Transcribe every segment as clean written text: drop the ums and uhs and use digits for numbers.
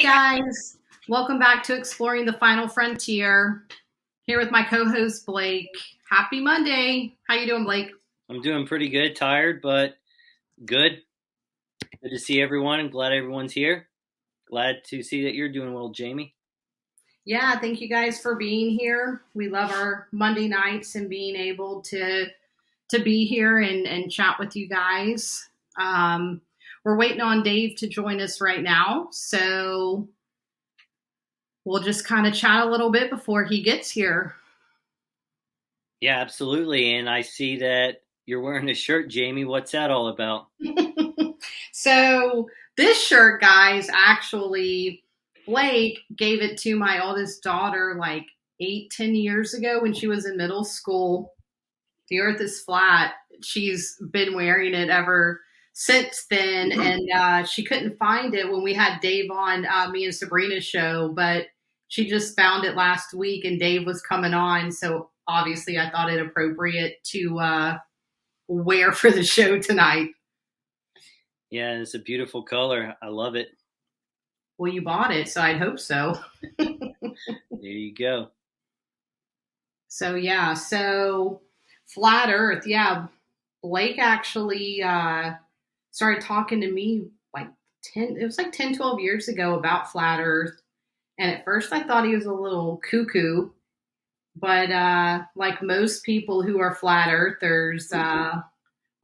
guys, welcome back to Exploring the Final Frontier. Here with my co-host Blake. Happy Monday. How you doing, Blake? I'm doing pretty good. Tired, but good. Good to see everyone. I'm glad everyone's here. Glad to see that you're doing well, Jamie. Yeah, thank you guys for being here. We love our Monday nights and being able to be here and chat with you guys. We're waiting on Dave to join us right now, so we'll just kind of chat a little bit before he gets here. Yeah, absolutely. And I see that you're wearing a shirt, Jamie. What's that all about? So this shirt, guys, actually, Blake gave it to my oldest daughter like 10 years ago when she was in middle school. The earth is flat. She's been wearing it ever since then. And she couldn't find it when we had Dave on me and Sabrina's show, but she just found it last week and Dave was coming on. So obviously I thought it appropriate to wear for the show tonight. Yeah, it's a beautiful color. I love it. Well, you bought it, so I'd hope so. There you go. So, yeah. So, Flat Earth. Yeah. Blake actually started talking to me like 10, 12 years ago about Flat Earth. And at first I thought he was a little cuckoo. But like most people who are flat earthers,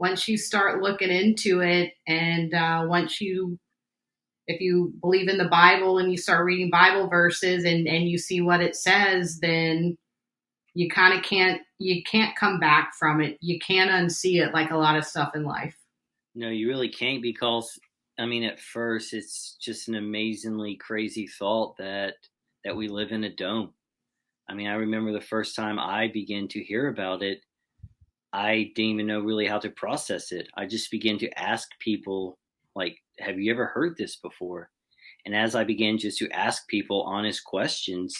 once you start looking into it and if you believe in the Bible and you start reading Bible verses and you see what it says, then you kind of can't come back from it. You can't unsee it like a lot of stuff in life. No, you really can't because, I mean, at first it's just an amazingly crazy thought that we live in a dome. I mean, I remember the first time I began to hear about it, I didn't even know really how to process it. I just began to ask people, like, have you ever heard this before? And as I began just to ask people honest questions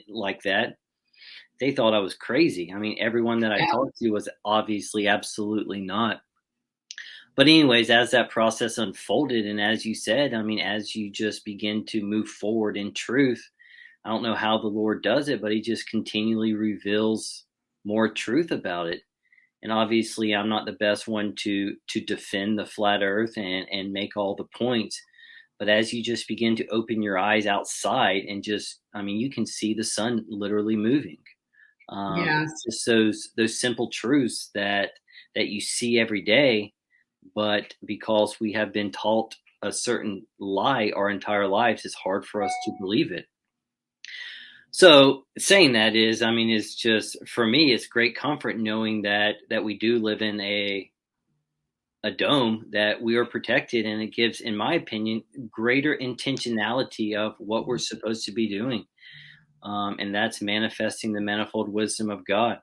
like that, they thought I was crazy. I mean, everyone that I talked to was obviously absolutely not. But anyways, as that process unfolded, and as you said, I mean, as you just begin to move forward in truth, I don't know how the Lord does it, but he just continually reveals more truth about it. And obviously I'm not the best one to defend the flat earth and make all the points. But as you just begin to open your eyes outside and just, I mean, you can see the sun literally moving. Yeah. Just those simple truths that you see every day, but because we have been taught a certain lie our entire lives, it's hard for us to believe it. So saying that is, I mean, it's just, for me, it's great comfort knowing that we do live in a dome, that we are protected, and it gives, in my opinion, greater intentionality of what we're supposed to be doing. And that's manifesting the manifold wisdom of God.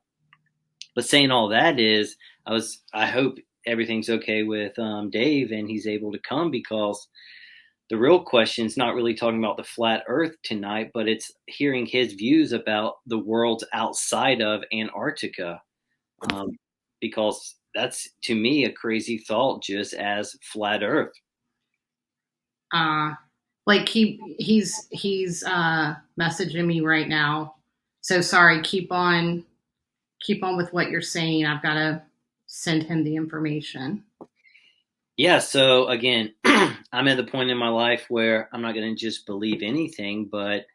But saying all that is, I hope everything's okay with Dave and he's able to come, because the real question is not really talking about the flat earth tonight, but it's hearing his views about the world outside of Antarctica. Because that's, to me, a crazy thought just as flat earth. Like he's messaging me right now. So sorry, keep on with what you're saying. I've got to send him the information. Yeah, so again, I'm at the point in my life where I'm not going to just believe anything, but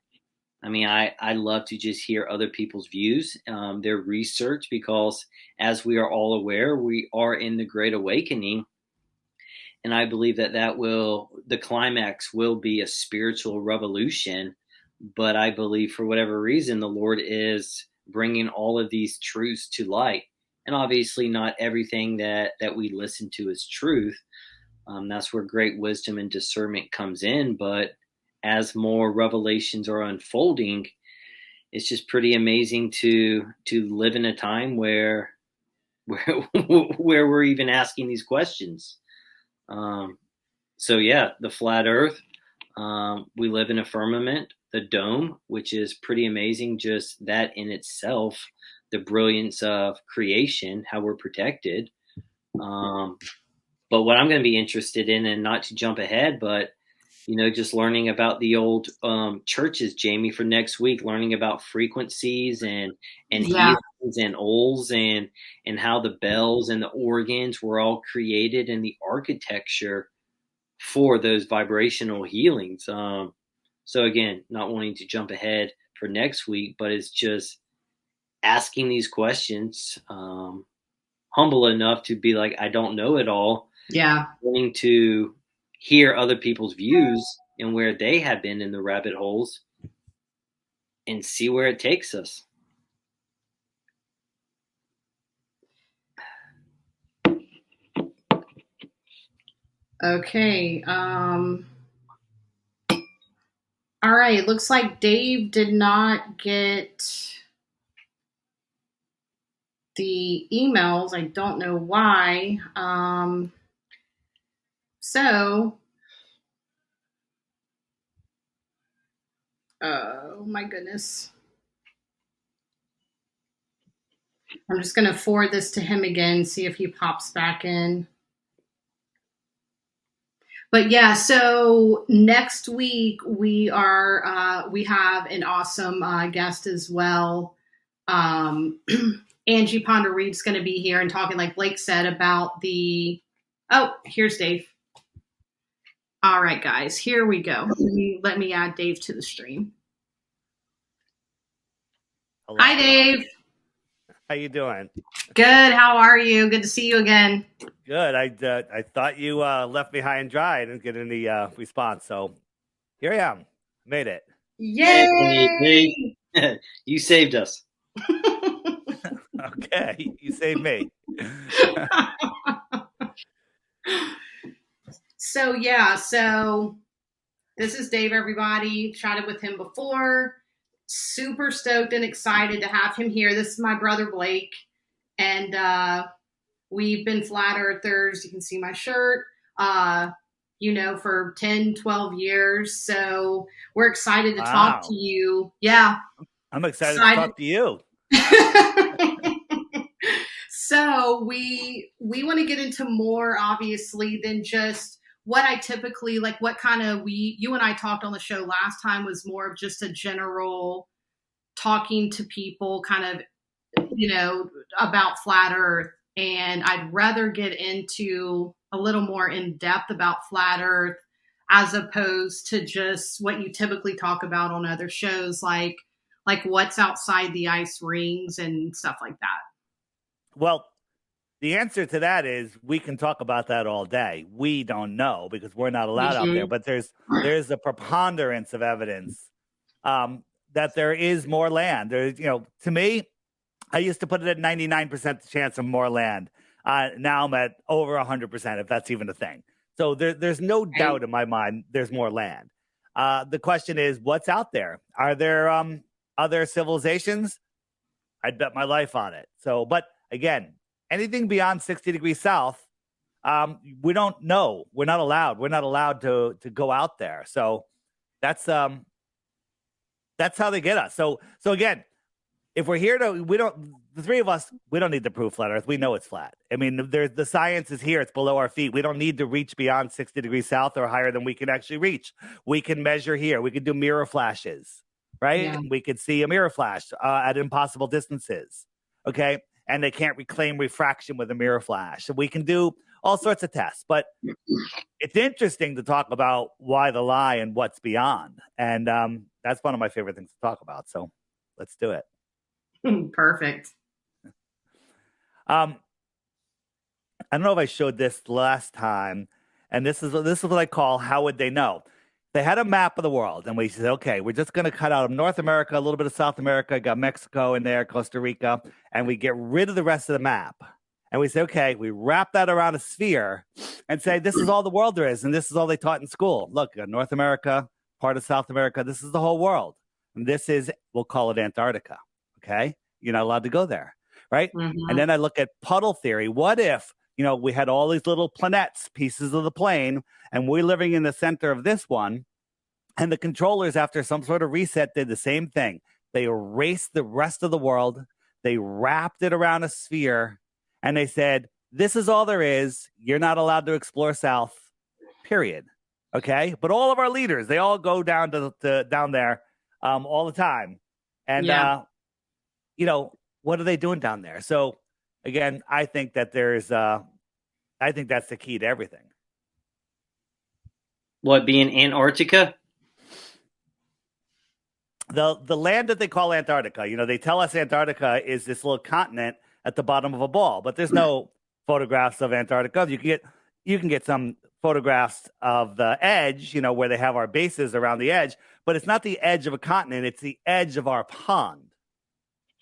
I mean, I love to just hear other people's views, their research, because as we are all aware, we are in the Great Awakening. And I believe that the climax will be a spiritual revolution. But I believe for whatever reason, the Lord is bringing all of these truths to light. And obviously not everything that we listen to is truth. That's where great wisdom and discernment comes in. But as more revelations are unfolding, it's just pretty amazing to live in a time where we're even asking these questions. So yeah, the flat earth, we live in a firmament, the dome, which is pretty amazing, just that in itself, the brilliance of creation, how we're protected. But what I'm going to be interested in, and not to jump ahead, but Just learning about the old churches, Jamie, for next week, learning about frequencies and Yeah. healings and ols and how the bells and the organs were all created and the architecture for those vibrational healings. So again, not wanting to jump ahead for next week, but it's just asking these questions, humble enough to be like, I don't know it all, Yeah. willing to hear other people's views and where they have been in the rabbit holes and see where it takes us. Okay. All right. It looks like Dave did not get the emails. I don't know why. So, oh my goodness. I'm just going to forward this to him again, see if he pops back in. But yeah, so next week we have an awesome guest as well. Angie Ponder Reed's going to be here and talking, like Blake said, about the. Oh, here's Dave. All right, guys, here we go. Let me add Dave to the stream. Hello. Hi, Dave. How you doing? Good. How are you? Good to see you again. Good. I thought you left me high and dry. I didn't get any response, so here I am. Made it. Yay! Hey, you saved us. Okay, you saved me. So this is Dave, everybody. Chatted with him before. Super stoked and excited to have him here. This is my brother Blake, and we've been flat earthers. You can see my shirt, for 10, 12 years. So we're excited to talk to you. Yeah. I'm excited to talk to you. So we want to get into more, obviously, than just what I typically like. What kind of you and I talked on the show last time was more of just a general talking to people, kind of, about flat Earth. And I'd rather get into a little more in depth about flat Earth as opposed to just what you typically talk about on other shows, like what's outside the ice rings and stuff like that. Well, the answer to that is we can talk about that all day. We don't know because we're not allowed out there. But there's a preponderance of evidence that there is more land. There's, to me, I used to put it at 99% chance of more land. Now I'm at over 100%, if that's even a thing. So there's no doubt in my mind there's more land. The question is, what's out there? Are there other civilizations? I'd bet my life on it. So, but again, anything beyond 60 degrees south, we don't know. We're not allowed. We're not allowed to go out there. So that's how they get us. So again, if we're here the three of us, we don't need to prove flat Earth. We know it's flat. I mean, the science is here. It's below our feet. We don't need to reach beyond 60 degrees south or higher than we can actually reach. We can measure here. We can do mirror flashes, right? Yeah. We could see a mirror flash at impossible distances, okay? And they can't reclaim refraction with a mirror flash. So we can do all sorts of tests. But it's interesting to talk about why the lie and what's beyond. And that's one of my favorite things to talk about. So let's do it. Perfect. I don't know if I showed this last time, and this is what I call how would they know? They had a map of the world, and we said, okay, we're just going to cut out of North America, a little bit of South America, got Mexico in there, Costa Rica, and we get rid of the rest of the map. And we say, okay, we wrap that around a sphere and say, this is all the world there is, and this is all they taught in school. Look, North America, part of South America, this is the whole world. And this is, we'll call it Antarctica. Okay, you're not allowed to go there, right? Mm-hmm. And then I look at puddle theory. What if, we had all these little planets, pieces of the plane, and we're living in the center of this one, and the controllers, after some sort of reset, did the same thing. They erased the rest of the world. They wrapped it around a sphere, and they said, this is all there is. You're not allowed to explore south, period. Okay, but all of our leaders, they all go down to down there all the time, and you know, what are they doing down there? So again, I think that I think that's the key to everything. What, being Antarctica? The land that they call Antarctica, you know, they tell us Antarctica is this little continent at the bottom of a ball, but there's no photographs of Antarctica. You can get some photographs of the edge, you know, where they have our bases around the edge, but it's not the edge of a continent, it's the edge of our pond.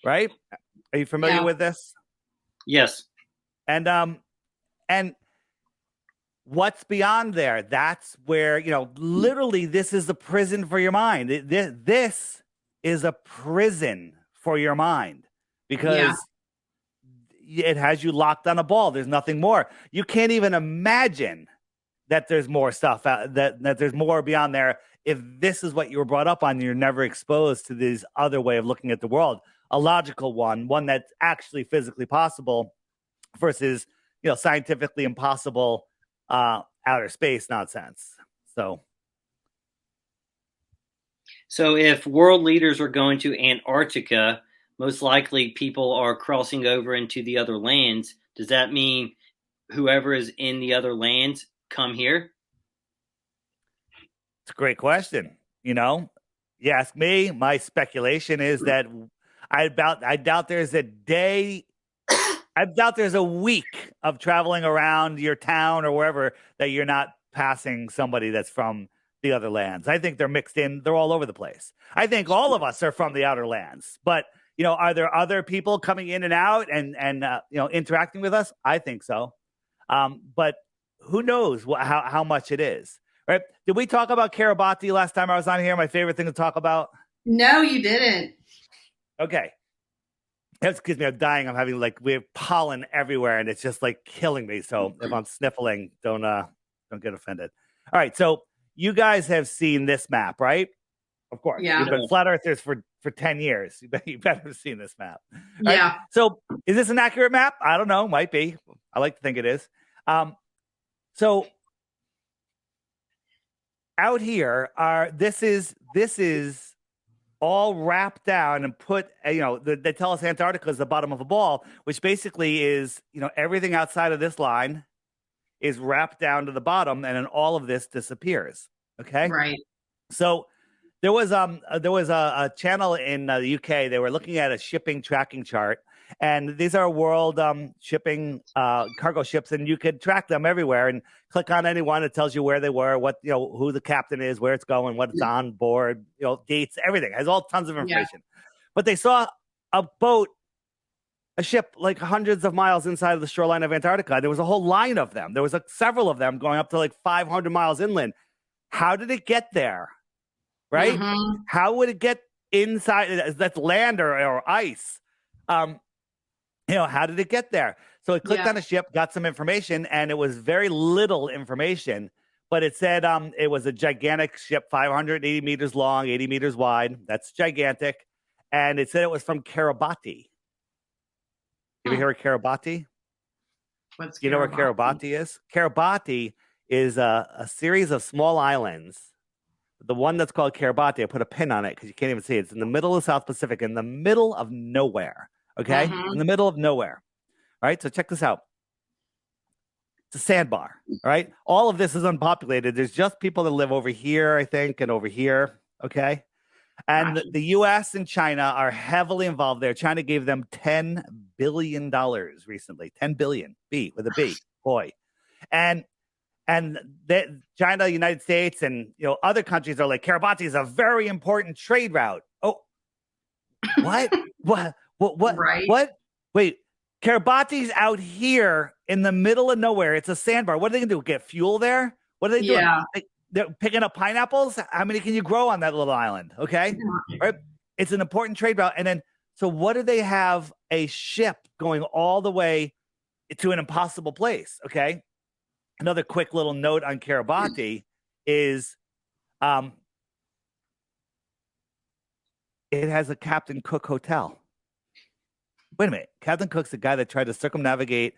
Right? Are you familiar with this? Yes. And what's beyond there? That's where, you know, literally this is a prison for your mind. This is a prison for your mind because it has you locked on a ball. There's nothing more. You can't even imagine that there's more stuff that there's more beyond there. If this is what you were brought up on, you're never exposed to this other way of looking at the world, a logical one that's actually physically possible versus, you know, scientifically impossible outer space nonsense. So if world leaders are going to Antarctica, most likely people are crossing over into the other lands. Does that mean whoever is in the other lands come here? It's a great question. You know, you ask me, my speculation is that I doubt there's a day, I doubt there's a week of traveling around your town or wherever that you're not passing somebody that's from the other lands. I think they're mixed in. They're all over the place. I think all of us are from the outer lands, but you know, are there other people coming in and out and you know, interacting with us? I think so. But who knows how much it is, right? Did we talk about Kiribati last time I was on here? My favorite thing to talk about? No, you didn't. Okay. Excuse me, I'm dying. I'm having we have pollen everywhere and it's just like killing me. So if I'm sniffling, don't get offended. All right. So you guys have seen this map, right? Of course. Yeah. You've been flat earthers for 10 years. You better have seen this map. Right? Yeah. So is this an accurate map? I don't know. Might be. I like to think it is. So out here this is all wrapped down and put, you know, they tell us Antarctica is the bottom of a ball, which basically is, you know, everything outside of this line is wrapped down to the bottom, and then all of this disappears. Okay. Right. So there was a channel in the UK. They were looking at a shipping tracking chart, and these are world shipping cargo ships, and you could track them everywhere and click on any one. It tells you where they were, what, you know, who the captain is, where it's going, what it's on board, you know, dates, everything. It has all tons of information. Yeah. But they saw a ship like hundreds of miles inside of the shoreline of Antarctica. There was a whole line of them. There was several of them going up to like 500 miles inland. How did it get there? Right? Mm-hmm. How would it get inside? That's land or ice. You know, how did it get there? So it clicked on a ship, got some information, and it was very little information, but it said it was a gigantic ship, 580 meters long, 80 meters wide. That's gigantic. And it said it was from Kiribati. You ever hear of Kiribati? What's you know where Kiribati is? Kiribati is a series of small islands. The one that's called Kiribati, I put a pin on it because you can't even see it. It's in the middle of the South Pacific, in the middle of nowhere. Okay? In the middle of nowhere. All right? So check this out. It's a sandbar. All right? All of this is unpopulated. There's just people that live over here, I think, and over here. Okay? And the U.S. and China are heavily involved there. China gave them $10 billion recently. $10 billion. B with a B. Boy. And China, United States, and you know other countries are like, Kiribati is a very important trade route. Oh, what? what? Right. What? Wait, Kiribati's out here in the middle of nowhere. It's a sandbar. What are they going to do? Get fuel there? What are they doing? Yeah. They're picking up pineapples. How many can you grow on that little island? Okay, right. It's an important trade route. And then, so what do they have a ship going all the way to an impossible place? Okay. Another quick little note on Kiribati is it has a Captain Cook hotel. Wait a minute. Captain Cook's the guy that tried to circumnavigate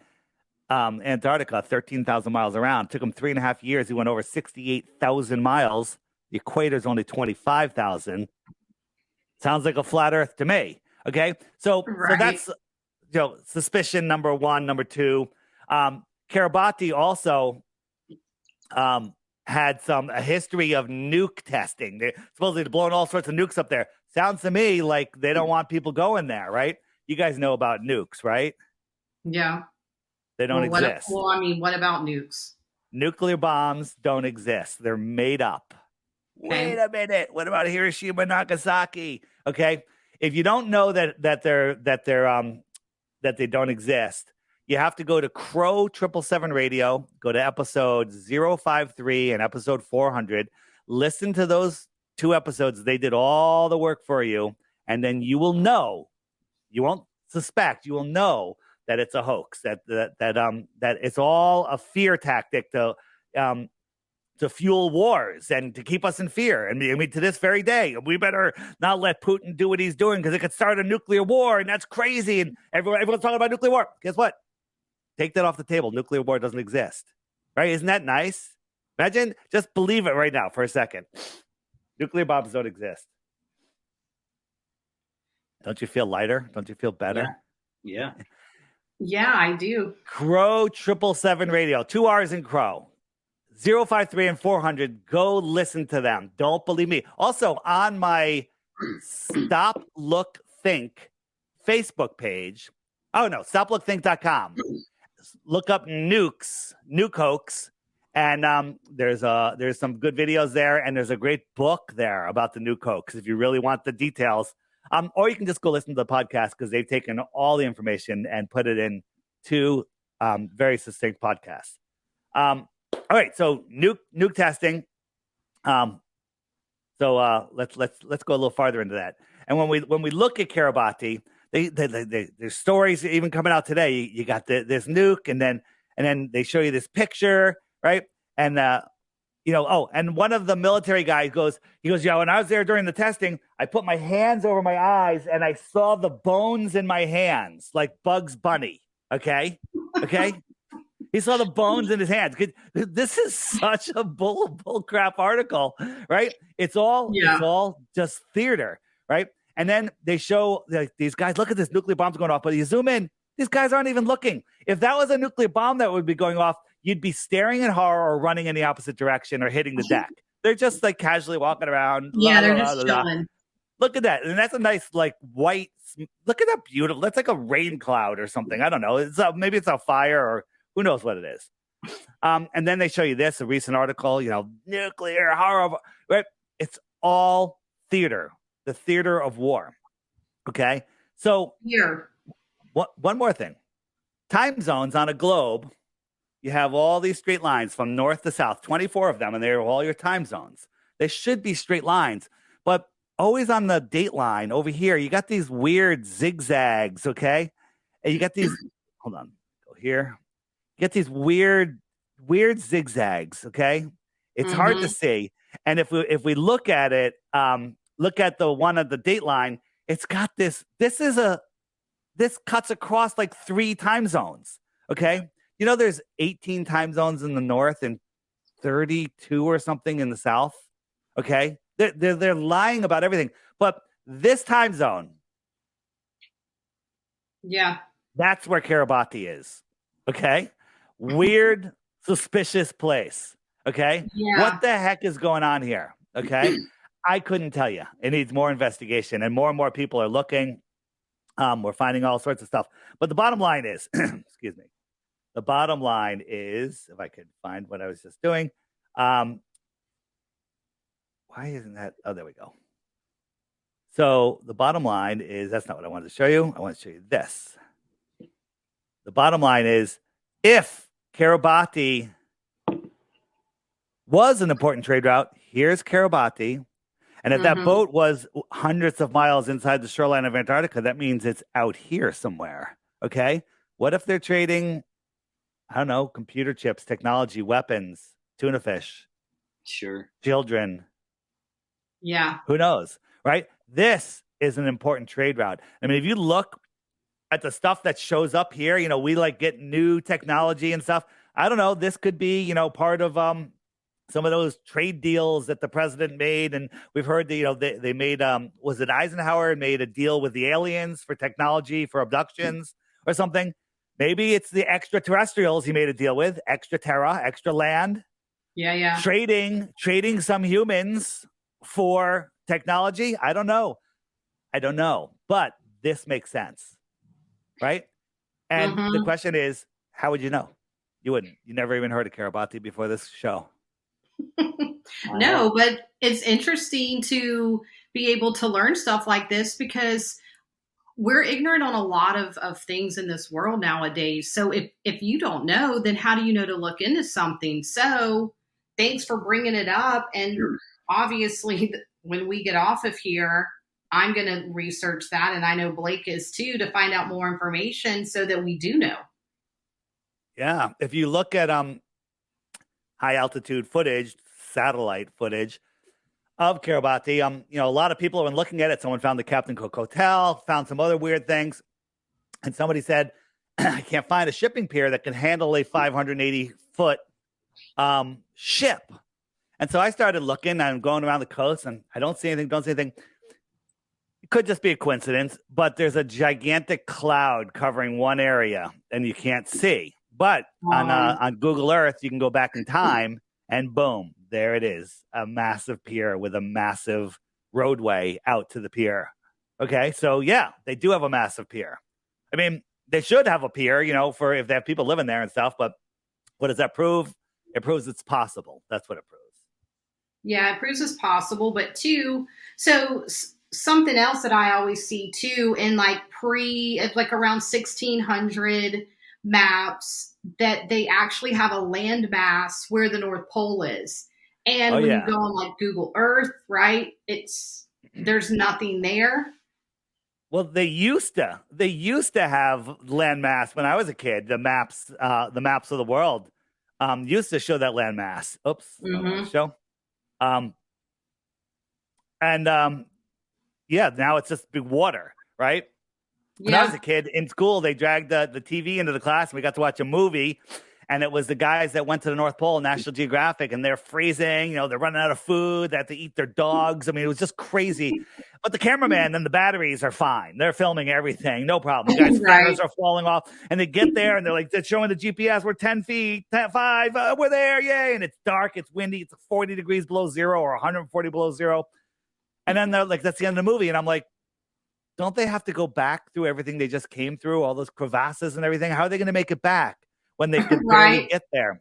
Antarctica, 13,000 miles around. It took him 3.5 years. He went over 68,000 miles. The equator's only 25,000. Sounds like a flat Earth to me. Okay, so that's suspicion number one. Number two, Kiribati also had a history of nuke testing. They're supposedly blowing all sorts of nukes up there. Sounds to me like they don't want people going there, right? You guys know about nukes, right? Yeah. They don't exist. I mean, what about nukes? Nuclear bombs don't exist. They're made up. Okay. Wait a minute. What about Hiroshima and Nagasaki? Okay. If you don't know that they don't exist, you have to go to Crow 777 Radio, go to episode 053 and episode 400. Listen to those 2 episodes. They did all the work for you, and then you will know. You won't suspect. You will know that it's a hoax. That it's all a fear tactic to fuel wars and to keep us in fear. And I mean, to this very day, we better not let Putin do what he's doing because it could start a nuclear war, and that's crazy. And everyone's talking about nuclear war. Guess what? Take that off the table. Nuclear war doesn't exist. Right? Isn't that nice? Imagine, just believe it right now for a second. Nuclear bombs don't exist. Don't you feel lighter? Don't you feel better? Yeah. Yeah, I do. Crow 777 Radio, 2 hours in Crow. 053 and 400. Go listen to them. Don't believe me. Also, on my Stop Look Think Facebook page. Oh, no, stoplookthink.com. Look up nuke hoax, and there's some good videos there, and there's a great book there about the nuke hoax if you really want the details. Or you can just go listen to the podcast because they've taken all the information and put it in 2 very succinct podcasts. All right, so nuke testing. Let's go a little farther into that. And when we look at Kiribati, there's stories even coming out today. You got this nuke, and then they show you this picture, right? And and one of the military guys goes, yeah, when I was there during the testing, I put my hands over my eyes and I saw the bones in my hands like Bugs Bunny. Okay. He saw the bones in his hands. This is such a bull crap article, right? It's all just theater, right? And then they show these guys, look at this nuclear bomb's going off, but you zoom in, these guys aren't even looking. If that was a nuclear bomb that would be going off, you'd be staring in horror or running in the opposite direction or hitting the deck. They're just like casually walking around. Yeah, they're just chilling. Look at that. And that's a nice like white, look at that beautiful, that's like a rain cloud or something. I don't know. Maybe it's a fire or who knows what it is. And then they show you this, a recent article, nuclear horror, right? It's all theater, the theater of war. Okay. So here, one more thing. Time zones on a globe, you have all these straight lines from north to south, 24 of them, and they're all your time zones. They should be straight lines, but always on the date line over here, you got these weird zigzags, okay? And you got these, hold on, go here. You get these weird zigzags, okay? It's hard to see. And if we look at it, look at the one at the date line, it's got this cuts across like 3 time zones, okay? There's 18 time zones in the north and 32 or something in the south, okay? They're lying about everything. But this time zone, that's where Kiribati is, okay? Weird, suspicious place, okay? Yeah. What the heck is going on here, okay? I couldn't tell you. It needs more investigation, and more people are looking. We're finding all sorts of stuff. But the bottom line is, excuse me, the bottom line is, if I could find what I was just doing, why isn't that? Oh, there we go. So the bottom line is, that's not what I wanted to show you. I want to show you this. The bottom line is, if Kiribati was an important trade route, here's Kiribati. And if that boat was hundreds of miles inside the shoreline of Antarctica, that means it's out here somewhere. Okay. What if they're trading, I don't know, computer chips, technology, weapons, tuna fish? Sure. Children. Yeah. Who knows? Right? This is an important trade route. I mean, if you look at the stuff that shows up here. You know, we like get new technology and stuff. I don't know. This could be, you know, part of some of those trade deals that the president made. And we've heard that, you know, they made, was it Eisenhower made a deal with the aliens for technology, for abductions or something? Maybe it's the extraterrestrials he made a deal with, extra terra, extra land. Yeah. Trading some humans for technology. I don't know. But this makes sense, right? And the question is, how would you know? You wouldn't. You never even heard of Kiribati before this show. No, but it's interesting to be able to learn stuff like this because we're ignorant on a lot of things in this world nowadays. So if you don't know, then how do you know to look into something? So thanks for bringing it up. And obviously, when we get off of here, I'm going to research that. And I know Blake is too, to find out more information so that we do know. Yeah. If you look at high altitude footage, satellite footage of Kiribati, you know, a lot of people have been looking at it. Someone found the Captain Cook Hotel, found some other weird things. And somebody said, I can't find a shipping pier that can handle a 580-foot ship. And so I started looking. I'm going around the coast and I don't see anything. It could just be a coincidence, but there's a gigantic cloud covering one area and you can't see. But on Google Earth, you can go back in time and boom, there it is. A massive pier with a massive roadway out to the pier. Okay, so yeah, they do have a massive pier. I mean, they should have a pier, you know, for if they have people living there and stuff. But what does that prove? It proves it's possible. That's what it proves. Yeah, it proves it's possible. But two, so something else that I always see too in like around 1600 maps, that they actually have a landmass where the North Pole is. And when you go on like Google Earth, right, there's nothing there. Well, they used to have landmass when I was a kid. The maps of the world used to show that landmass. Oops, show. Yeah, now it's just big water, right? When I was a kid in school, they dragged the TV into the class and we got to watch a movie. And it was the guys that went to the North Pole, National Geographic, and they're freezing. You know, they're running out of food. They have to eat their dogs. I mean, it was just crazy. But the cameraman and the batteries are fine. They're filming everything. No problem. The guys' cameras are falling off. And they get there, and they're showing the GPS. We're 10 feet, 5. We're there. Yay. And it's dark. It's windy. It's 40 degrees below zero or 140 below zero. And then they're like, that's the end of the movie. And I'm like, don't they have to go back through everything they just came through, all those crevasses and everything? How are they going to make it back when they can barely get there?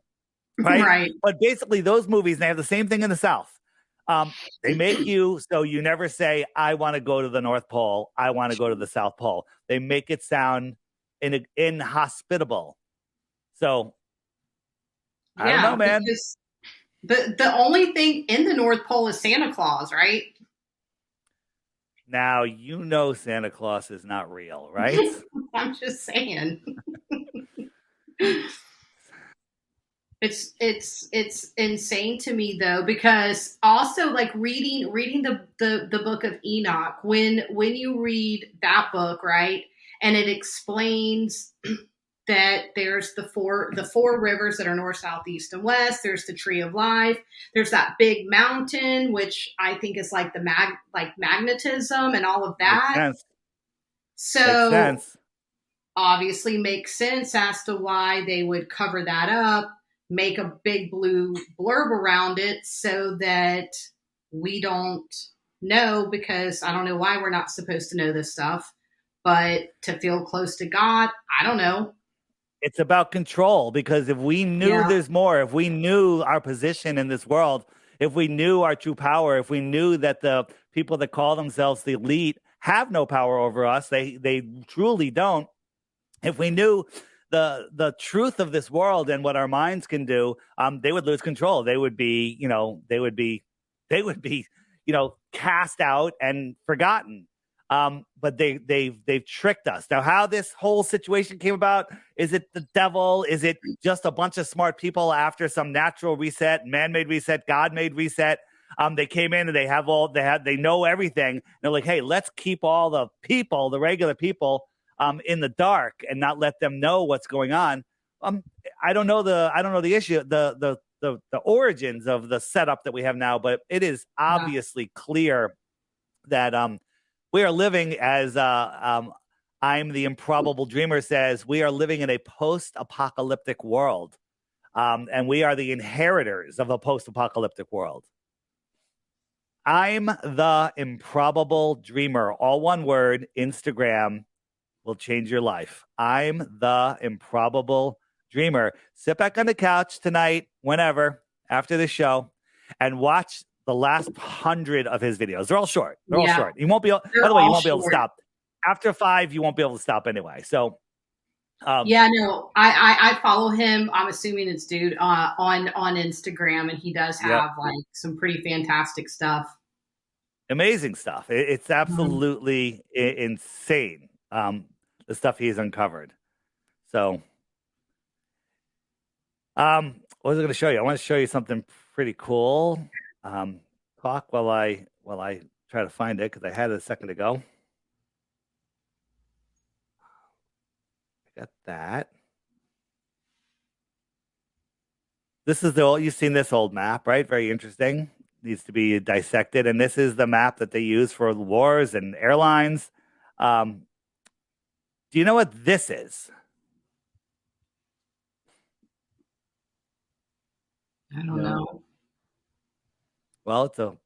Right? But basically, those movies, they have the same thing in the South. They make you so you never say, I want to go to the North Pole. I want to go to the South Pole. They make it sound inhospitable. So, I don't know, man. The only thing in the North Pole is Santa Claus, right? Now, you know Santa Claus is not real, right? I'm just saying. It's insane to me though, because also like reading the book of Enoch, when you read that book, right, and it explains that there's the four rivers that are north, south, east, and west. There's the tree of life. There's that big mountain, which I think is like the magnetism and all of that. Makes sense. So makes sense. Obviously makes sense as to why they would cover that up, make a big blue blurb around it so that we don't know, because I don't know why we're not supposed to know this stuff, but to feel close to God, I don't know. It's about control, because if we knew there's more, if we knew our position in this world, if we knew our true power, if we knew that the people that call themselves the elite have no power over us, they truly don't. If we knew the truth of this world and what our minds can do, they would lose control. They would be, cast out and forgotten. But they've tricked us. Now, how this whole situation came about, is it the devil? Is it just a bunch of smart people after some natural reset, man-made reset, God-made reset? They came in and they know everything. They're like, hey, let's keep all the people, the regular people, in the dark and not let them know what's going on. I don't know the issue, the origins of the setup that we have now, but it is obviously clear that we are living, as I'm the Improbable Dreamer says, we are living in a post-apocalyptic world, and we are the inheritors of a post-apocalyptic world. I'm the Improbable Dreamer, all one word. Instagram will change your life. I'm the Improbable Dreamer. Sit back on the couch tonight, whenever, after the show, and watch the last 100 of his videos. They're all short. They're all short. You won't be able, by the way, you won't be able to stop. After 5, you won't be able to stop anyway. So, I follow him. I'm assuming it's dude on Instagram, and he does have like some pretty fantastic stuff. Amazing stuff. It's absolutely insane. The stuff he's uncovered. So, what was I going to show you? I want to show you something pretty cool. Talk while I try to find it, because I had it a second ago. I got that. This is you've seen this old map, right? Very interesting. Needs to be dissected, and this is the map that they use for wars and airlines. Do you know what this is? I don't know. Well, it's a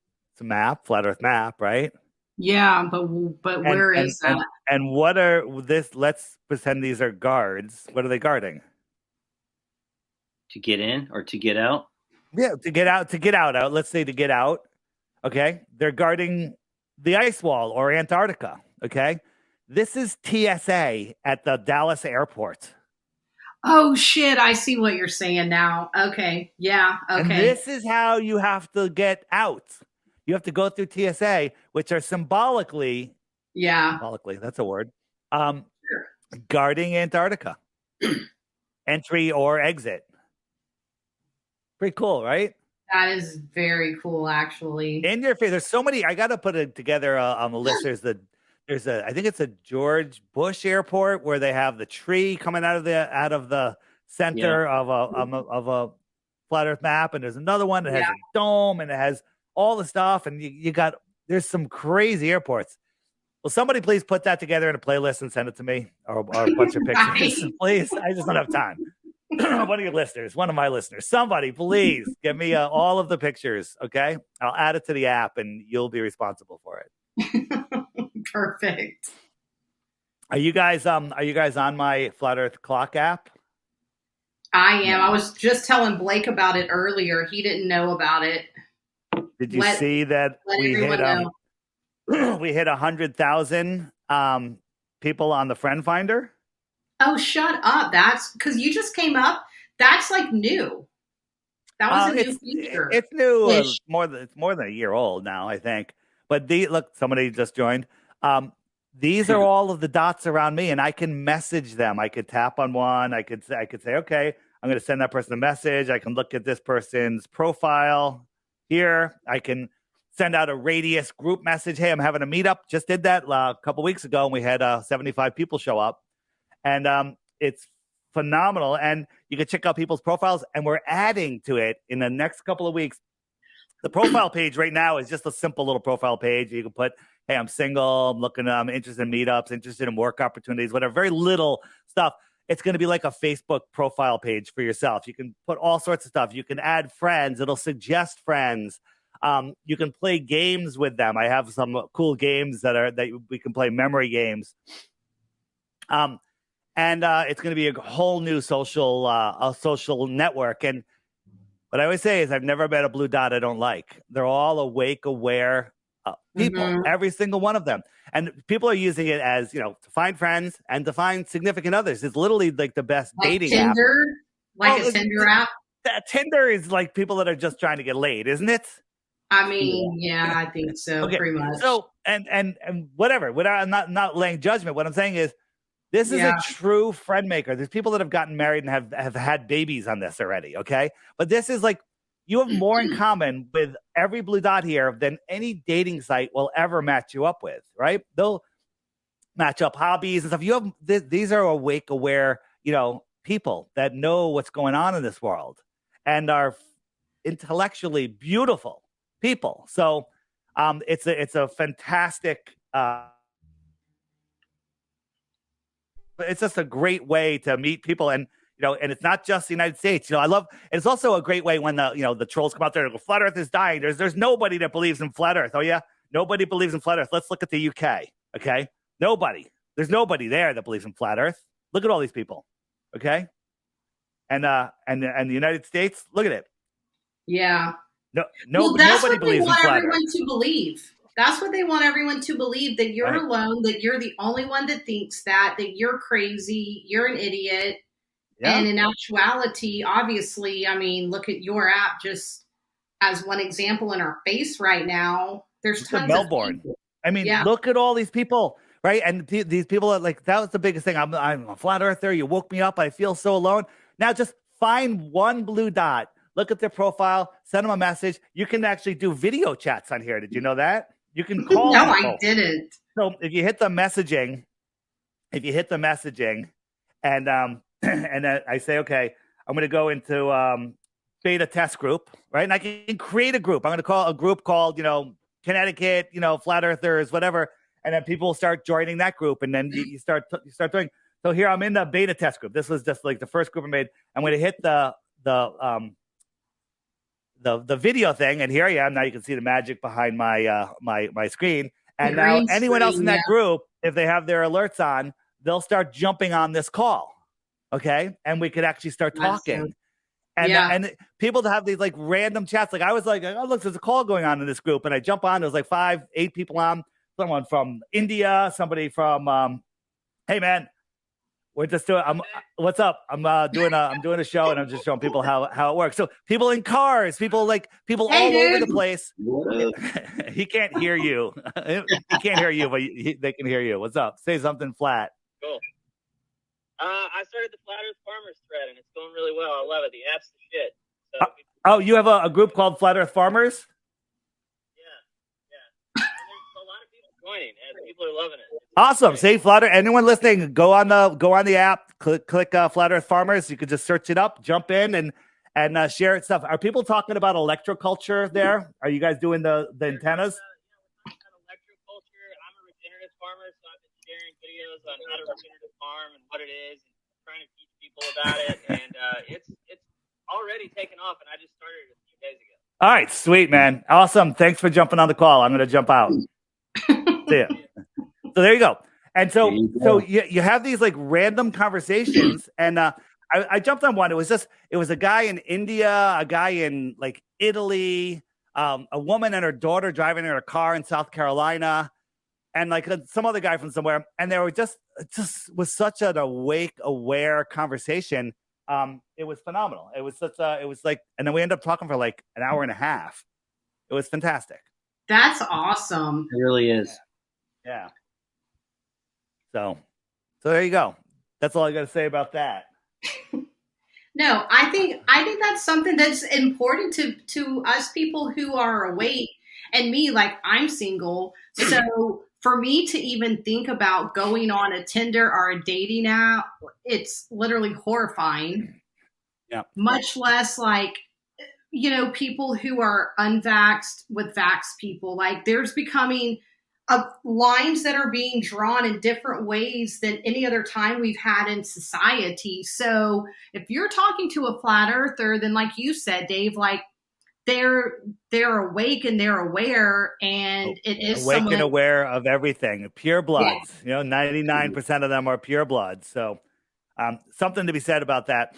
map, flat Earth map, right? Yeah, but where is that? And what are this? Let's pretend these are guards. What are they guarding? To get in or to get out? Yeah, to get out. Let's say to get out. Okay, they're guarding the ice wall or Antarctica. Okay, this is TSA at the Dallas airport. Oh shit! I see what you're saying now. Okay, yeah, okay. And this is how you have to get out. You have to go through TSA, which are symbolically, that's a word, guarding Antarctica, entry or exit. Pretty cool, right? That is very cool, actually. In your face, there's so many. I got to put it together on the list. There's I think it's a George Bush airport where they have the tree coming out of the center of a flat Earth map, and there's another one that has a dome and it has all the stuff, and there's some crazy airports. Will somebody please put that together in a playlist and send it to me, or a bunch of pictures, please? I just don't have time. One of your listeners, one of my listeners, somebody please give me all of the pictures. Okay, I'll add it to the app, and you'll be responsible for it. Perfect. Are you guys on my Flat Earth Clock app? I am. I was just telling Blake about it earlier. He didn't know about it. Did you see that we hit 100,000 people on the Friend Finder? Oh, shut up. That's because you just came up. That's like new. That was a new feature. It's new. It's more than a year old now, I think. But look, somebody just joined. These are all of the dots around me, and I can message them. I could tap on one. I could say, okay, I'm going to send that person a message. I can look at this person's profile here. I can send out a Radius group message. Hey, I'm having a meetup. Just did that a couple weeks ago, and we had 75 people show up. And it's phenomenal. And you can check out people's profiles, and we're adding to it in the next couple of weeks. The profile page right now is just a simple little profile page. You can put, hey, I'm single, I'm interested in meetups, interested in work opportunities, whatever, very little stuff. It's going to be like a Facebook profile page for yourself. You can put all sorts of stuff. You can add friends. It'll suggest friends. You can play games with them. I have some cool games that we can play, memory games. And it's going to be a whole new social network. And what I always say is I've never met a blue dot I don't like. They're all awake, aware people, every single one of them. And people are using it as, to find friends and to find significant others. It's literally like the best dating Tinder, app. A Tinder app? Tinder is like people that are just trying to get laid, isn't it? I mean, yeah, I think so, pretty much. So, and whatever, I'm not laying judgment. What I'm saying is, this is a true friend maker. There's people that have gotten married and have had babies on this already, okay? But this is like, you have more in common with every blue dot here than any dating site will ever match you up with, right? match up hobbies and stuff. You have these are awake, aware, people that know what's going on in this world and are intellectually beautiful people. So it's a fantastic. It's just a great way to meet people, and and it's not just the United States. I love. It's also a great way when the trolls come out there and go, "Flat Earth is dying." There's nobody that believes in flat Earth. Oh yeah, nobody believes in flat Earth. Let's look at the UK. Okay, nobody. There's nobody there that believes in flat Earth. Look at all these people. Okay, and the United States. Look at it. Yeah. No, well, that's nobody what they believes want in flat everyone Earth. to believe. That's what they want everyone to believe, that you're Right. alone, that you're the only one that thinks that you're crazy, you're an idiot. Yeah. And in actuality, obviously, I mean, look at your app just as one example in our face right now. There's Look tons at Melbourne. of people. I mean, Yeah. look at all these people, right? And these people are like, that was the biggest thing. I'm a flat earther. You woke me up. I feel so alone. Now just find one blue dot, look at their profile, send them a message. You can actually do video chats on here. Did you know that? You can call No, people. I didn't. So if you hit the messaging, and and then I say, okay, I'm going to go into beta test group, right? And I can create a group. I'm going to call a group called, Connecticut, flat earthers, whatever. And then people start joining that group, and then you start doing. So here I'm in the beta test group. This was just like the first group I made. I'm going to hit the video thing, and here I am. Now you can see the magic behind my my screen. And now anyone else in that group, if they have their alerts on, they'll start jumping on this call. Okay, and we could actually start talking. And people to have these like random chats. Like I was like, oh look, there's a call going on in this group, and I jump on. There's like 5, 8 people on. Someone from India, somebody from hey man, we're just doing. What's up? I'm doing a show, and I'm just showing people how it works. So people in cars, people all over the place. He can't hear you. He can't hear you, but they can hear you. What's up? Say something flat. Cool. I started the Flat Earth Farmers thread, and it's going really well. I love it. The app's the shit. So oh, you have a group called Flat Earth Farmers? Yeah. And there's a lot of people joining, and people are loving it. Awesome. See, Flat Earth. Anyone listening, go on the app, click Flat Earth Farmers. You could just search it up, jump in, and share it stuff. Are people talking about electroculture there? Are you guys doing the antennas? We're talking about electroculture. I'm a regenerative farmer, so I've been sharing videos on how to regenerative farm and what it is, and trying to teach people about it. And it's already taken off, and I just started it a few days ago. All right, sweet, man. Awesome. Thanks for jumping on the call. I'm going to jump out. See ya. So there you go. And so you have these like random conversations, and I jumped on one. It was a guy in India, a guy in like Italy, a woman and her daughter driving in a car in South Carolina, and like some other guy from somewhere. And they were just was such an awake, aware conversation. It was phenomenal. It was like, and then we ended up talking for like an hour and a half. It was fantastic. That's awesome. It really is. Yeah. So there you go. That's all I got to say about that. No, I think that's something that's important to us people who are awake. And me, like I'm single, so for me to even think about going on a Tinder or a dating app, it's literally horrifying. Yeah. Much less like, people who are unvaxxed with vax people. Like there's becoming lines that are being drawn in different ways than any other time we've had in society. So if you're talking to a flat earther, then like you said, Dave, like they're awake and they're aware, and it is awake and aware of everything. Pure bloods, 99% of them are pure bloods. So something to be said about that.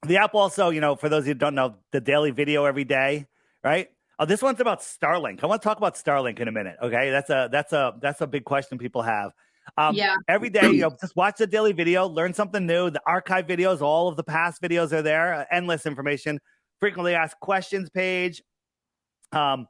The app also, for those who don't know, the daily video every day, right? Oh, this one's about Starlink. I want to talk about Starlink in a minute. Okay, that's a big question people have. Every day, just watch the daily video, learn something new. The archive videos, all of the past videos are there. Endless information. Frequently asked questions page. And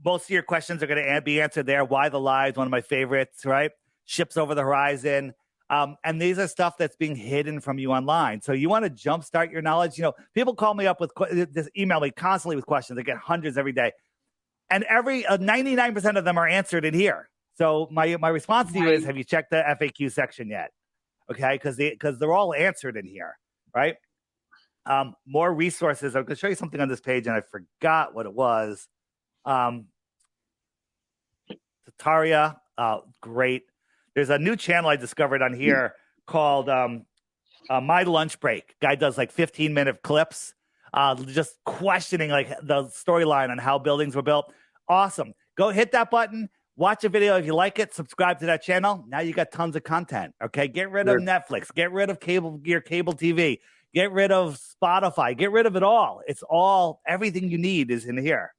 most of your questions are going to be answered there. Why the lies? One of my favorites, right? Ships over the horizon. And these are stuff that's being hidden from you online. So you want to jumpstart your knowledge. People call me up with just email me constantly with questions. I get hundreds every day, and 99% of them are answered in here. So my response to you is, have you checked the FAQ section yet? Okay, because they're all answered in here, right? More resources. I'm going to show you something on this page, and I forgot what it was. Tataria, great. There's a new channel I discovered on here called My Lunch Break. Guy does like 15-minute clips, just questioning like the storyline on how buildings were built. Awesome. Go hit that button. Watch a video if you like it. Subscribe to that channel. Now you got tons of content. Okay, get rid of Netflix. Get rid of your cable TV. Get rid of Spotify. Get rid of it all. It's all, everything you need is in here.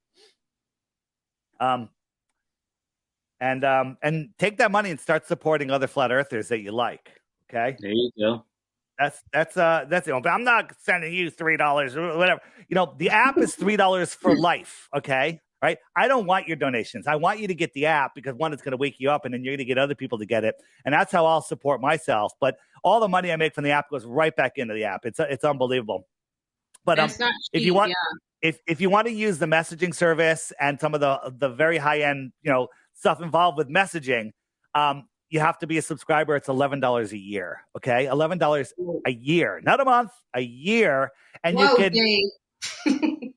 And take that money and start supporting other flat earthers that you like. Okay, there you go. That's it. But I'm not sending you $3 or whatever. You know, the app is $3 for life. Okay. Right? I don't want your donations. I want you to get the app because, one, it's going to wake you up, and then you're going to get other people to get it. And that's how I'll support myself. But all the money I make from the app goes right back into the app. It's unbelievable. But if you want, if you want to use the messaging service and some of the very high end, stuff involved with messaging, you have to be a subscriber. It's $11 a year. Okay, $11 a year, not a month, a year, and you could.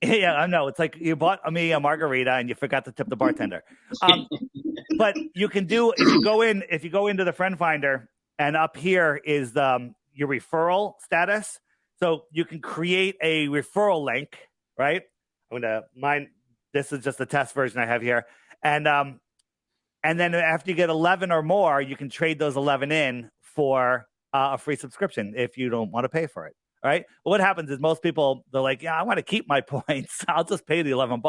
Yeah, I know. It's like you bought me a margarita and you forgot to tip the bartender. But you can do, if you go into the friend finder, and up here is your referral status. So you can create a referral link, right? This is just a test version I have here. And then after you get 11 or more, you can trade those 11 in for a free subscription if you don't want to pay for it. Right. Well, what happens is most people, they're like, yeah, I want to keep my points. I'll just pay the $11.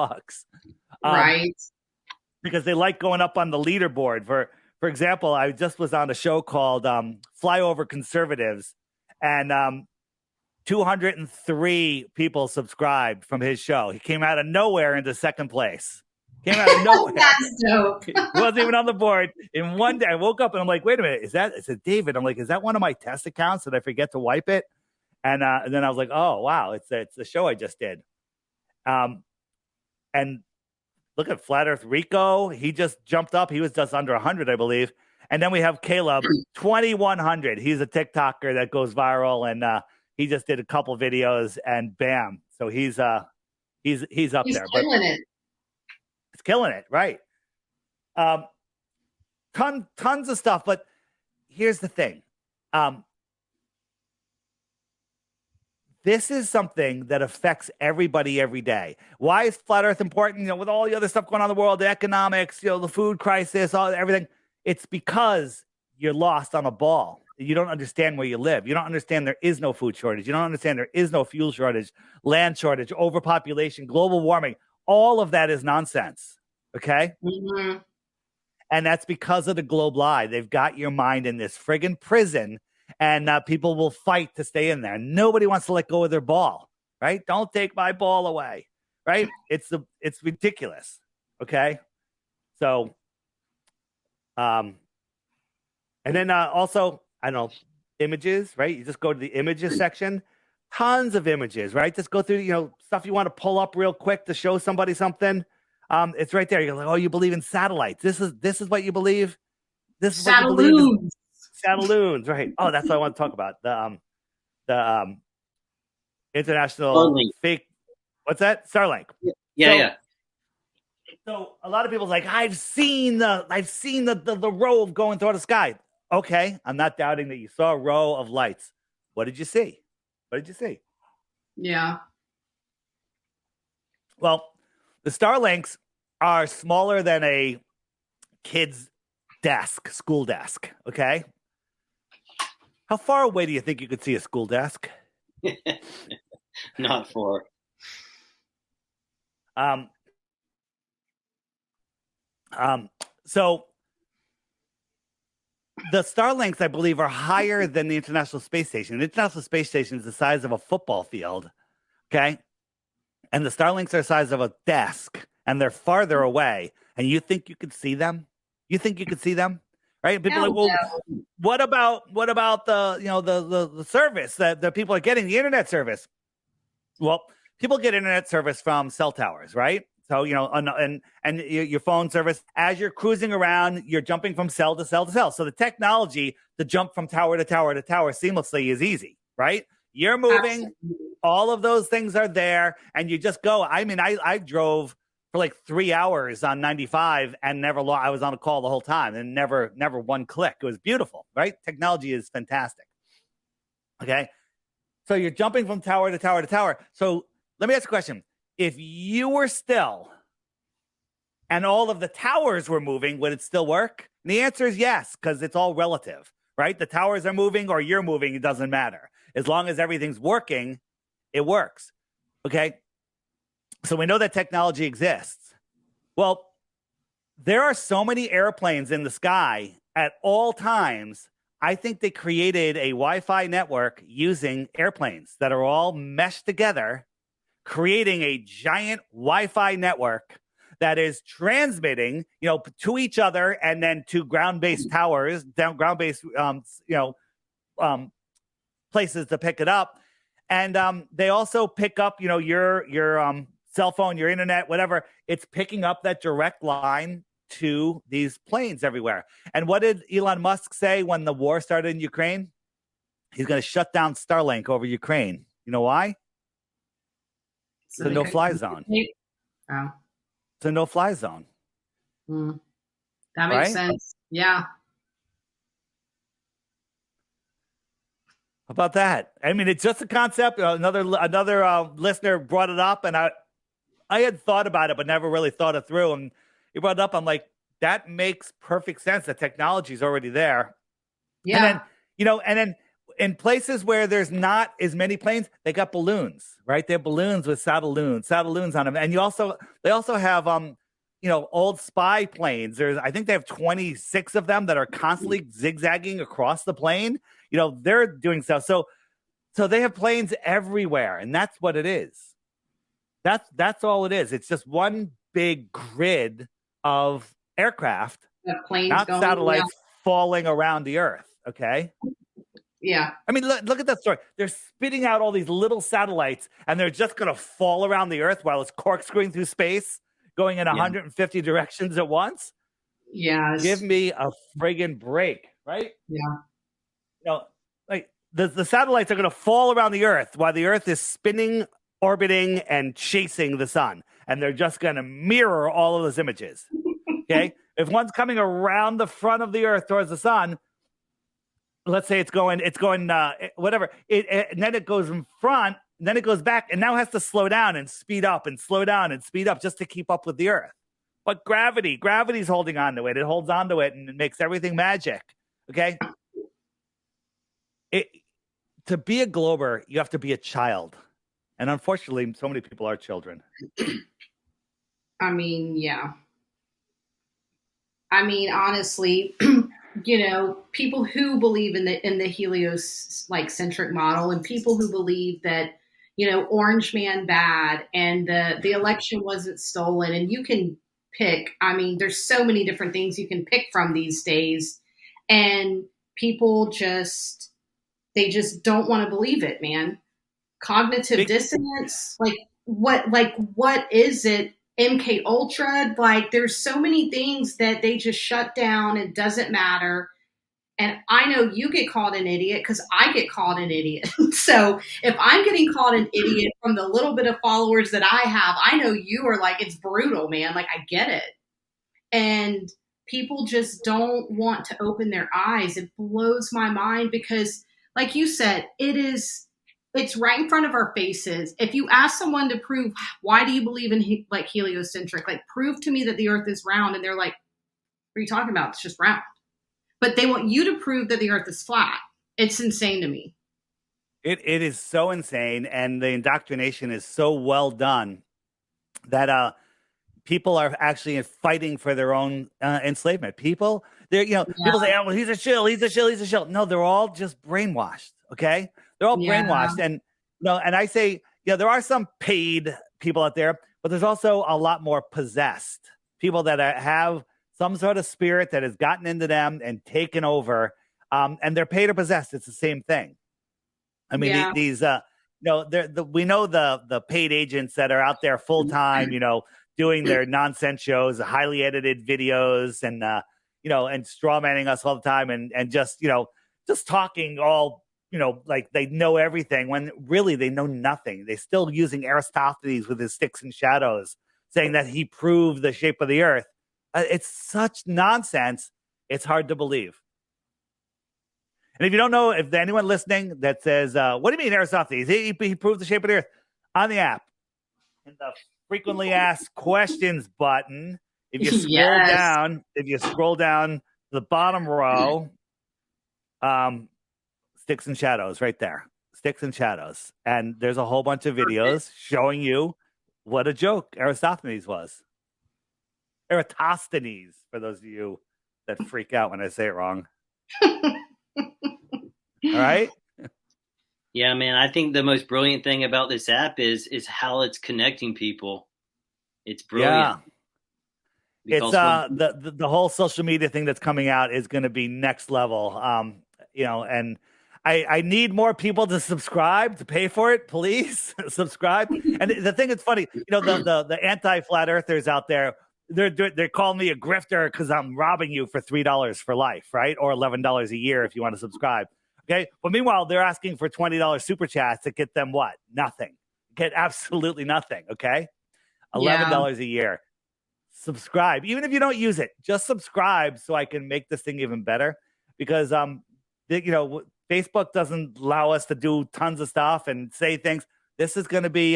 Right. Because they like going up on the leaderboard. For example, I just was on a show called Flyover Conservatives, and 203 people subscribed from his show. He came out of nowhere into second place. Came out of nowhere. That's dope. Wasn't even on the board. In one day, I woke up and I'm like, wait a minute, is it David? I'm like, is that one of my test accounts? Did I forget to wipe it? And then I was like, oh, wow, it's the show I just did. And look at Flat Earth Rico. He just jumped up. He was just under 100, I believe. And then we have Caleb, 2,100. He's a TikToker that goes viral, and he just did a couple videos, and bam. So he's up there. He's killing it. It's killing it, right? Tons of stuff. But here's the thing. This is something that affects everybody every day. Why is Flat Earth important? With all the other stuff going on in the world, the economics, the food crisis, everything. It's because you're lost on a ball. You don't understand where you live. You don't understand there is no food shortage. You don't understand there is no fuel shortage, land shortage, overpopulation, global warming. All of that is nonsense. Okay? Mm-hmm. And that's because of the globe lie. They've got your mind in this friggin' prison. And people will fight to stay in there. Nobody wants to let go of their ball, right? Don't take my ball away, right? It's ridiculous, okay? So, and then also, I don't know, images, right? You just go to the images section, tons of images, right? Just go through, stuff you want to pull up real quick to show somebody something. It's right there. You're like, oh, you believe in satellites. This is what you believe. This is what you believe. Satelloons, right? Oh, that's what I want to talk about. The international Starlink. fake. What's that? Starlink. Yeah. So a lot of people's like, I've seen the row of going through the sky. Okay, I'm not doubting that you saw a row of lights. What did you see? Yeah. Well, the Starlinks are smaller than a kid's school desk. Okay. How far away do you think you could see a school desk? Not far. So the Starlinks, I believe, are higher than the International Space Station. The International Space Station is the size of a football field. Okay. And the Starlinks are the size of a desk, and they're farther away. And you think you could see them? Right? And people are like, well, what about the service that people are getting, the internet service? Well, people get internet service from cell towers, right? So, and your phone service, as you're cruising around, you're jumping from cell to cell to cell. So the technology to jump from tower to tower to tower seamlessly is easy, right? You're moving, Absolutely. all of those things are there, and you just go. I mean, I drove for like 3 hours on 95 and never lost. I was on a call the whole time and never one click. It was beautiful, right? Technology is fantastic. Okay. So you're jumping from tower to tower to tower. So let me ask a question. If you were still and all of the towers were moving, would it still work? And the answer is yes, because it's all relative, right? The towers are moving or you're moving, it doesn't matter. As long as everything's working, it works. Okay. So we know that technology exists. Well, there are so many airplanes in the sky at all times. I think they created a Wi-Fi network using airplanes that are all meshed together, creating a giant Wi-Fi network that is transmitting, to each other and then to ground-based towers, ground-based, places to pick it up. And they also pick up, your cell phone, your internet, whatever. It's picking up that direct line to these planes everywhere. And what did Elon Musk say when the war started in Ukraine? He's going to shut down Starlink over Ukraine. You know why? It's a no-fly zone. Oh. It's a no-fly zone. That makes sense. Yeah. How about that? I mean, it's just a concept. Another listener brought it up, and I had thought about it, but never really thought it through. And he brought it up. I'm like, that makes perfect sense. The technology is already there. Yeah. And then, in places where there's not as many planes, they got balloons, right? They have balloons with satelloons on them. And they also have, old spy planes. I think they have 26 of them that are constantly zigzagging across the plane. They're doing stuff. So they have planes everywhere, and that's what it is. That's all it is. It's just one big grid of aircraft, not satellites falling around the Earth. Okay. Yeah. I mean, look at that story. They're spitting out all these little satellites, and they're just going to fall around the Earth while it's corkscrewing through space, going in 150 directions at once. Yeah. Give me a friggin' break, right? Yeah. Like the satellites are going to fall around the Earth while the Earth is spinning, orbiting, and chasing the sun. And they're just going to mirror all of those images. Okay? If one's coming around the front of the Earth towards the sun, let's say it's going, whatever. And then it goes in front, and then it goes back, and now has to slow down and speed up and slow down and speed up just to keep up with the Earth. But gravity's holding on to it. It holds on to it, and it makes everything magic. Okay? To be a glober, you have to be a child. And unfortunately, so many people are children. I mean, yeah. I mean, honestly, people who believe in the Helios centric model, and people who believe that, Orange Man bad and the election wasn't stolen, and you can pick. I mean, there's so many different things you can pick from these days, and people they just don't want to believe it, man. Cognitive dissonance, what is it? MK Ultra, there's so many things that they just shut down. It doesn't matter. And I know you get called an idiot because I get called an idiot. So if I'm getting called an idiot from the little bit of followers that I have, I know you are it's brutal, man. I get it. And people just don't want to open their eyes. It blows my mind because, like you said, it's right in front of our faces. If you ask someone to prove, why do you believe in heliocentric? Prove to me that the Earth is round. And they're like, what are you talking about? It's just round. But they want you to prove that the Earth is flat. It's insane to me. It is so insane. And the indoctrination is so well done that people are actually fighting for their own enslavement. People say, oh, well, he's a shill. No, they're all just brainwashed. Okay. They're all brainwashed. And, and I say, there are some paid people out there, but there's also a lot more possessed people that have some sort of spirit that has gotten into them and taken over. And they're paid or possessed. It's the same thing. I mean, these, we know the paid agents that are out there full time, doing their nonsense shows, highly edited videos, and and straw manning us all the time, and just just talking all like they know everything when really they know nothing. They're still using Aristophanes with his sticks and shadows, saying that he proved the shape of the Earth. It's such nonsense. It's hard to believe. And if you don't know, if anyone listening that says, what do you mean Aristophanes? He proved the shape of the Earth on the app. In the frequently asked questions button, if you scroll down the bottom row, sticks and shadows right there. Sticks and shadows. And there's a whole bunch of videos showing you what a joke Aristophanes was. Eratosthenes, for those of you that freak out when I say it wrong. All right. Yeah, man. I think the most brilliant thing about this app is how it's connecting people. It's brilliant. Yeah. It's the whole social media thing that's coming out is going to be next level. And I need more people to subscribe, to pay for it, please. Subscribe. And the thing that's funny, the anti-flat earthers out there, they're calling me a grifter because I'm robbing you for $3 for life, right? Or $11 a year if you want to subscribe. Okay. But meanwhile, they're asking for $20 super chats to get them what? Nothing. Get absolutely nothing. Okay. $11 a year. Subscribe. Even if you don't use it, just subscribe so I can make this thing even better. Because Facebook doesn't allow us to do tons of stuff and say things. This is going to be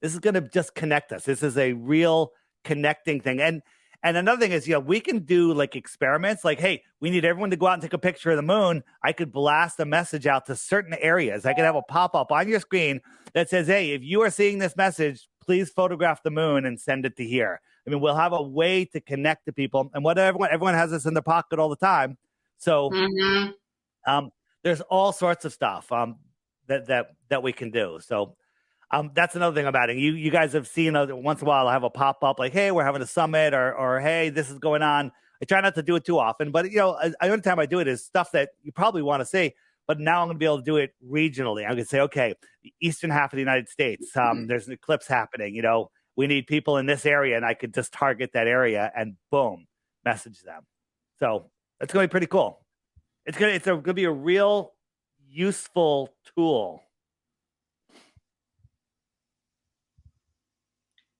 this is going to just connect us. This is a real connecting thing. And another thing is, we can do like experiments like, hey, we need everyone to go out and take a picture of the moon. I could blast a message out to certain areas. I could have a pop-up on your screen that says, hey, if you are seeing this message, please photograph the moon and send it to here. I mean, we'll have a way to connect to people. And everyone has this in their pocket all the time. So there's all sorts of stuff that we can do. So that's another thing about it. You guys have seen once in a while I have a pop up like, hey, we're having a summit, or hey, this is going on. I try not to do it too often, but the only time I do it is stuff that you probably want to see. But now I'm going to be able to do it regionally. I'm going to say, okay, the eastern half of the United States, there's an eclipse happening. We need people in this area, and I could just target that area and boom, message them. So that's going to be pretty cool. It's going to be a real useful tool.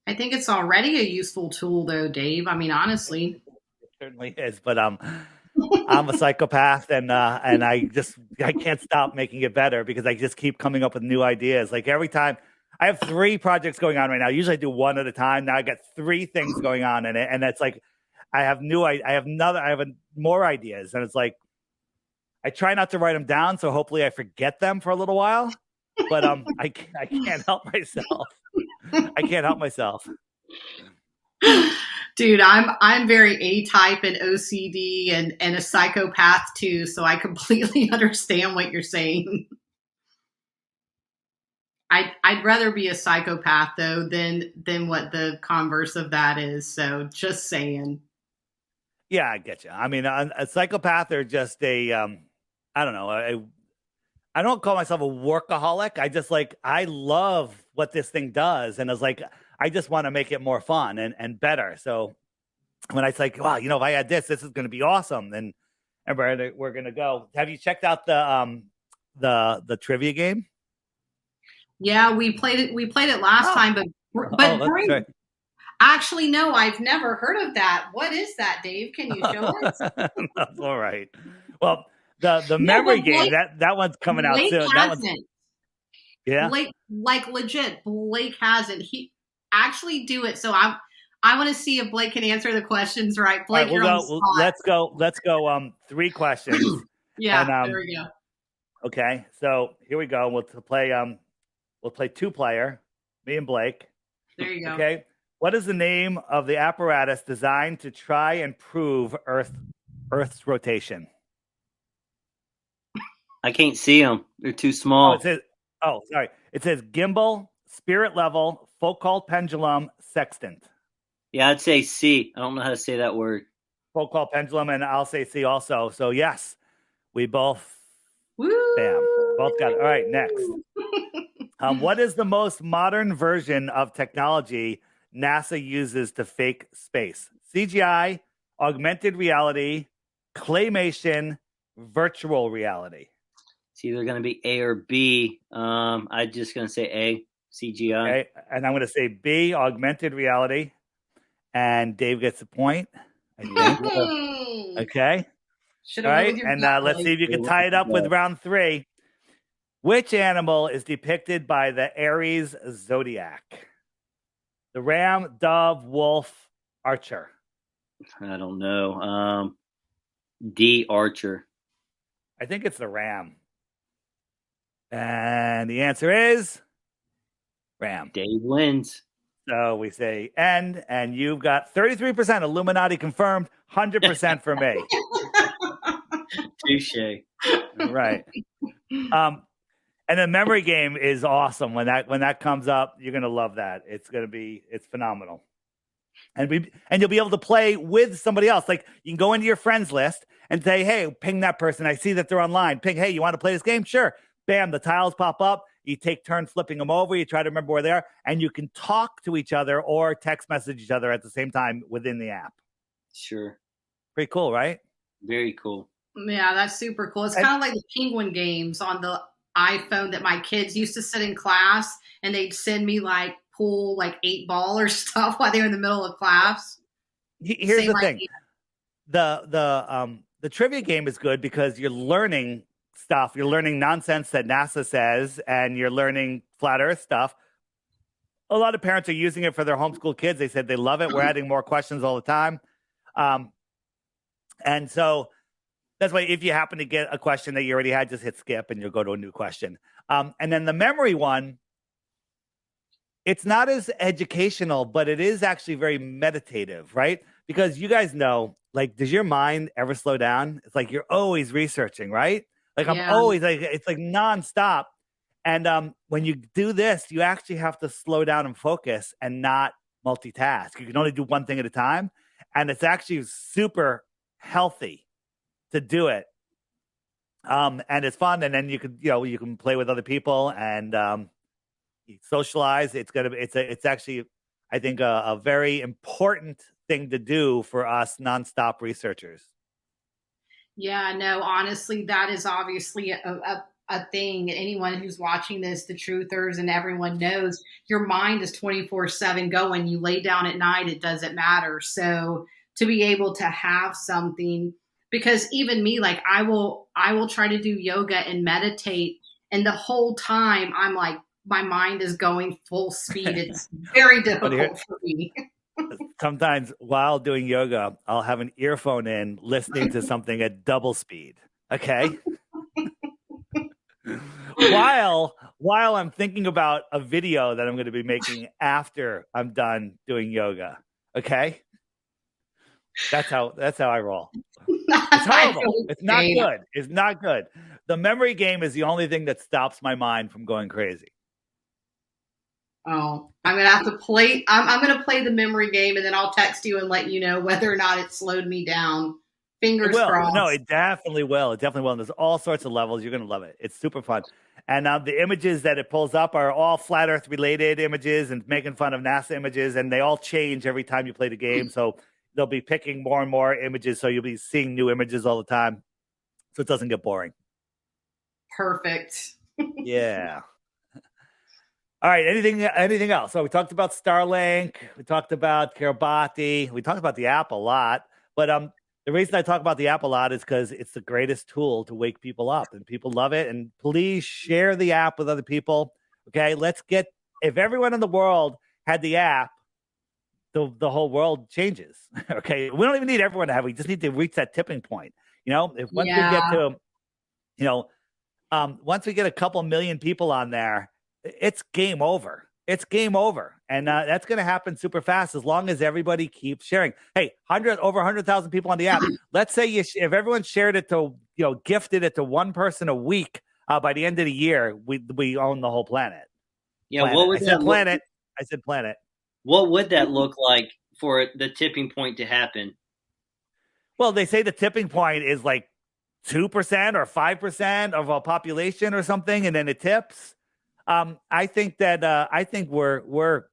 I think it's already a useful tool, though, Dave. I mean, honestly, it certainly is. But I'm a psychopath, and I can't stop making it better because I just keep coming up with new ideas. Like every time, I have 3 projects going on right now. Usually I do one at a time. Now I got 3 things going on in it, and it's like I have more ideas, and it's like I try not to write them down, so hopefully I forget them for a little while. But I can't help myself. I can't help myself. Dude, I'm very A-type and OCD and a psychopath too, so I completely understand what you're saying. I'd rather be a psychopath though than what the converse of that is. So just saying. Yeah, I get you. I mean, a psychopath or just a I don't know. I don't call myself a workaholic. I love what this thing does. And it's like, I just want to make it more fun and better. So when I say, wow, if I had this is going to be awesome. Then we're going to go. Have you checked out the trivia game? Yeah, we played it last time, but actually, no, I've never heard of that. What is that, Dave? Can you show us? That's all right. Well, the memory game that one's coming out soon. That one's, yeah, Blake, like legit, Blake hasn't. He actually do it. So I want to see if Blake can answer the questions right. Blake, right, let's go. 3 questions. Yeah, and, there we go. Okay, so here we go. We'll play 2-player, me and Blake. There you go. Okay, what is the name of the apparatus designed to try and prove Earth's rotation? I can't see them. They're too small. Sorry. It says gimbal, spirit level, Foucault pendulum, sextant. Yeah, I'd say C. I don't know how to say that word. Foucault pendulum, and I'll say C also. So yes, we both. Woo! Bam. Both got it. All right, next. What is the most modern version of technology NASA uses to fake space? CGI, augmented reality, claymation, virtual reality. It's either going to be A or B. I'm just going to say A, CGI. Okay, and I'm going to say B, augmented reality. And Dave gets a point, I think. Okay. Should All have went right, with your and gut, let's see if you can Blake. tie it up with round 3. Which animal is depicted by the Aries zodiac? The ram, dove, wolf, archer. I don't know. D, archer. I think it's the ram. And the answer is ram. Dave wins. So we say N, and you've got 33% Illuminati confirmed, 100% for me. Touche. Right. And the memory game is awesome. When that comes up, you're gonna love that. It's phenomenal. And you'll be able to play with somebody else. Like you can go into your friends list and say, hey, ping that person. I see that they're online. Ping, hey, you want to play this game? Sure. Bam, the tiles pop up. You take turns flipping them over. You try to remember where they are. And you can talk to each other or text message each other at the same time within the app. Sure. Pretty cool, right? Very cool. Yeah, that's super cool. It's kind of like the penguin games on the iPhone that my kids used to sit in class and they'd send me like pool like 8-ball or stuff while they were in the middle of class. Here's Same the thing. idea. The trivia game is good because you're learning stuff. You're learning nonsense that NASA says, and you're learning flat Earth stuff. A lot of parents are using it for their homeschool kids. They said they love it. We're adding more questions all the time. And so that's why if you happen to get a question that you already had, just hit skip and you'll go to a new question. And then the memory one, it's not as educational, but it is actually very meditative, right? Because you guys know, like, does your mind ever slow down? It's like you're always researching, right? Like I'm always like, it's like nonstop. And when you do this, you actually have to slow down and focus and not multitask. You can only do one thing at a time. And it's actually super healthy to do it. And it's fun. And then you can play with other people and socialize. It's actually, I think, a very important thing to do for us nonstop researchers. Yeah, no, honestly, that is obviously a thing. Anyone who's watching this, the truthers and everyone knows your mind is 24/7 going. You lay down at night, it doesn't matter. So to be able to have something, because even me, like I will try to do yoga and meditate. And the whole time I'm like, my mind is going full speed. It's very difficult for me. Sometimes while doing yoga, I'll have an earphone in listening to something at double speed. Okay. while I'm thinking about a video that I'm going to be making after I'm done doing yoga. Okay. That's how I roll. It's horrible. It's not good. It's not good. The memory game is the only thing that stops my mind from going crazy. Oh, I'm gonna have to play. I'm gonna play the memory game, and then I'll text you and let you know whether or not it slowed me down. Fingers crossed. No, it definitely will. It definitely will. And there's all sorts of levels. You're gonna love it. It's super fun. And the images that it pulls up are all flat Earth related images and making fun of NASA images, and they all change every time you play the game. So they'll be picking more and more images, so you'll be seeing new images all the time, so it doesn't get boring. Perfect. Yeah. All right. Anything else? So we talked about Starlink. We talked about Kiribati. We talked about the app a lot. But the reason I talk about the app a lot is because it's the greatest tool to wake people up, and people love it. And please share the app with other people. Okay. If everyone in the world had the app, the whole world changes. Okay. We don't even need everyone to have it. We just need to reach that tipping point. If once we get to, once we get a couple million people on there, it's game over. It's game over. And that's going to happen super fast as long as everybody keeps sharing. Hey, over 100,000 people on the app. Let's say if everyone shared it to, gifted it to one person a week, by the end of the year, we own the whole planet. Yeah. What would that planet? I said planet. What would that look like for the tipping point to happen? Well, they say the tipping point is like 2% or 5% of a population or something, and then it tips. I think we're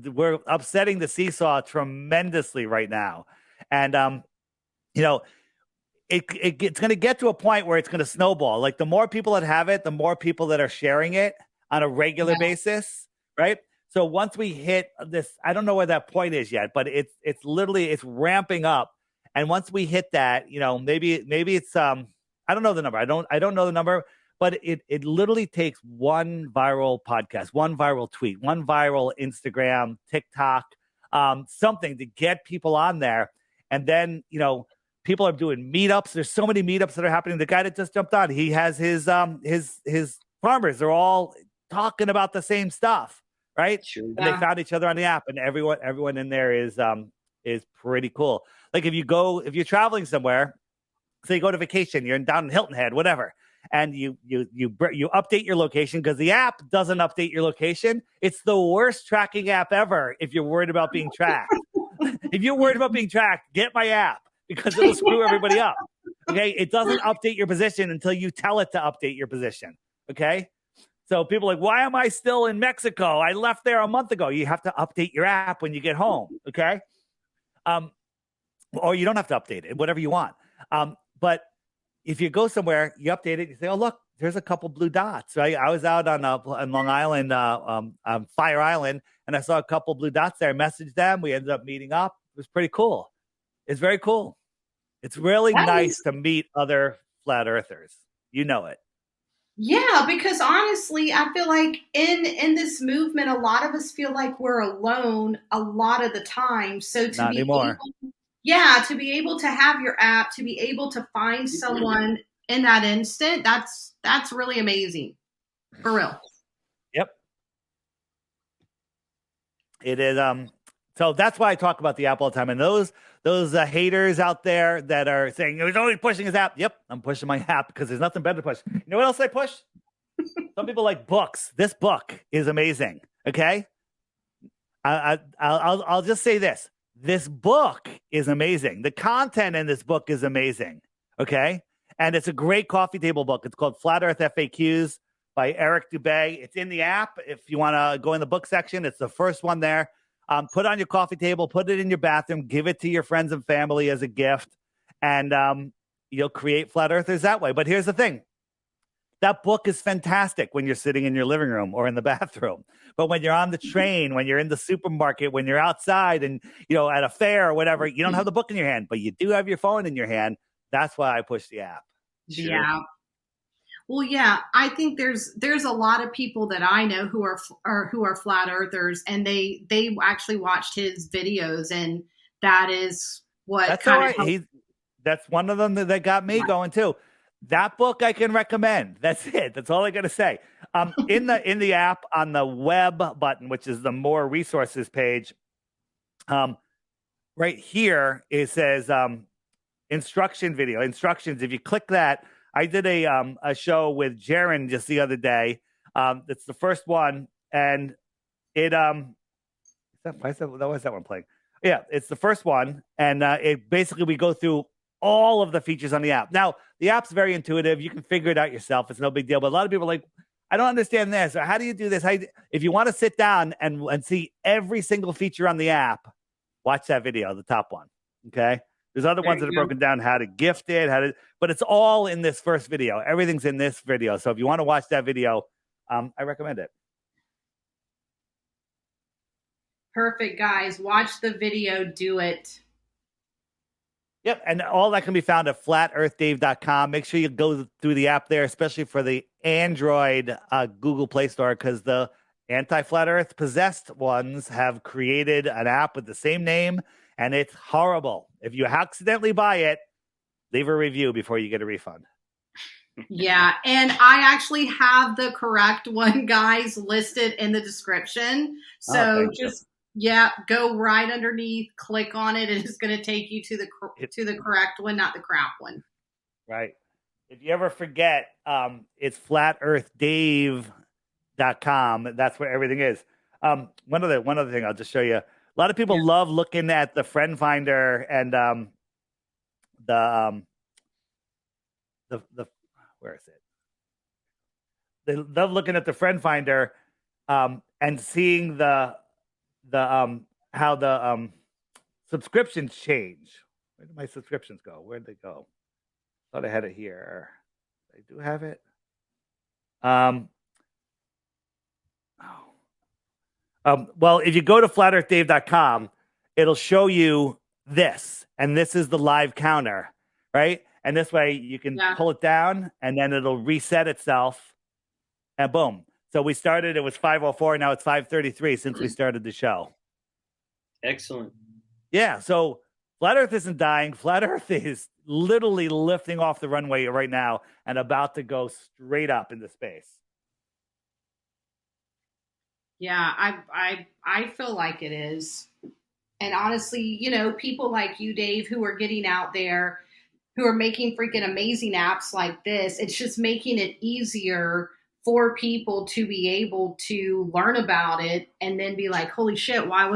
we're upsetting the seesaw tremendously right now. And, you know, it's going to get to a point where it's going to snowball. Like the more people that have it, the more people that are sharing it on a regular basis, right? So once we hit this, I don't know where that point is yet, but it's literally it's ramping up. And once we hit that, you know, maybe it's I don't know the number. I don't know the number, but it literally takes one viral podcast, one viral tweet, one viral Instagram, TikTok, something to get people on there. And then, you know, people are doing meetups. There's so many meetups that are happening. The guy that just jumped on, he has his farmers. They're all talking about the same stuff, right? Sure. And they found each other on the app, and everyone in there is pretty cool. Like if you're traveling somewhere, say you go to vacation, you're down in Hilton Head, whatever, and you update your location because the app doesn't update your location. It's the worst tracking app ever if you're worried about being tracked. If you're worried about being tracked, get my app because it'll screw everybody up. Okay, it doesn't update your position until you tell it to update your position. Okay, so people are like, why am I still in Mexico? I left there a month ago. You have to update your app when you get home. Okay, or you don't have to update it, whatever you want. But if you go somewhere, you update it. You say, oh look, there's a couple blue dots. Right, I was out on Long Island, Fire Island, and I saw a couple blue dots there. I messaged them. We ended up meeting up. It was pretty cool. It's very cool. It's really nice to meet other flat earthers. You know it. Yeah, because honestly, I feel like in this movement, a lot of us feel like we're alone a lot of the time. So to Not be anymore. to be able to have your app, to be able to find someone in that instant, that's really amazing. For real. Yep. It is. So that's why I talk about the app all the time. And those haters out there that are saying he's only pushing his app. Yep, I'm pushing my app because there's nothing better to push. You know what else I push? Some people like books. This book is amazing. Okay, I'll just say this. This book is amazing. The content in this book is amazing. Okay, and it's a great coffee table book. It's called Flat Earth FAQs by Eric Dubay. It's in the app. If you want to go in the book section, it's the first one there. Put it on your coffee table, put it in your bathroom, give it to your friends and family as a gift, and you'll create flat earthers that way. But here's the thing. That book is fantastic when you're sitting in your living room or in the bathroom. But when you're on the train, when you're in the supermarket, when you're outside and, you know, at a fair or whatever, you don't have the book in your hand, but you do have your phone in your hand. That's why I push the app. The app. Well, yeah, I think there's a lot of people that I know who are flat earthers, and they actually watched his videos, and that is what that's all right. That's one of them that got me going too. That book I can recommend. That's it. That's all I got to say. In the app on the web button, which is the more resources page, right here it says instructions. If you click that. I did a show with Jaron just the other day. It's the first one, and it why is that one playing? Yeah, it's the first one, and it basically we go through all of the features on the app. Now the app's very intuitive; you can figure it out yourself. It's no big deal. But a lot of people are like, I don't understand this. Or how do you do this? If you want to sit down and see every single feature on the app, watch that video, the top one. Okay. There's other ones that are broken down, how to gift it, but it's all in this first video. Everything's in this video. So if you want to watch that video, I recommend it. Perfect, guys. Watch the video. Do it. Yep. And all that can be found at flatearthdave.com. Make sure you go through the app there, especially for the Android Google Play Store, because the anti-flat earth possessed ones have created an app with the same name. And it's horrible. If you accidentally buy it, leave a review before you get a refund. Yeah, and I actually have the correct one, guys, listed in the description. So go right underneath, click on it, and it's going to take you to the correct one, not the crap one. Right. If you ever forget, it's flatearthdave.com. That's where everything is. One other thing I'll just show you. A lot of people love looking at the friend finder and the where is it? They love looking at the friend finder and seeing the how the subscriptions change. Where did my subscriptions go? Where did they go? Thought I had it here. I do have it. Well, if you go to flatearthdave.com, it'll show you this, and this is the live counter, right? And this way you can pull it down, and then it'll reset itself, and boom. So we started, it was 5:04, now it's 5:33 since we started the show. Excellent. Yeah, so Flat Earth isn't dying. Flat Earth is literally lifting off the runway right now and about to go straight up into space. Yeah, I feel like it is. And honestly, you know, people like you, Dave, who are getting out there, who are making freaking amazing apps like this, it's just making it easier for people to be able to learn about it and then be like, holy shit, why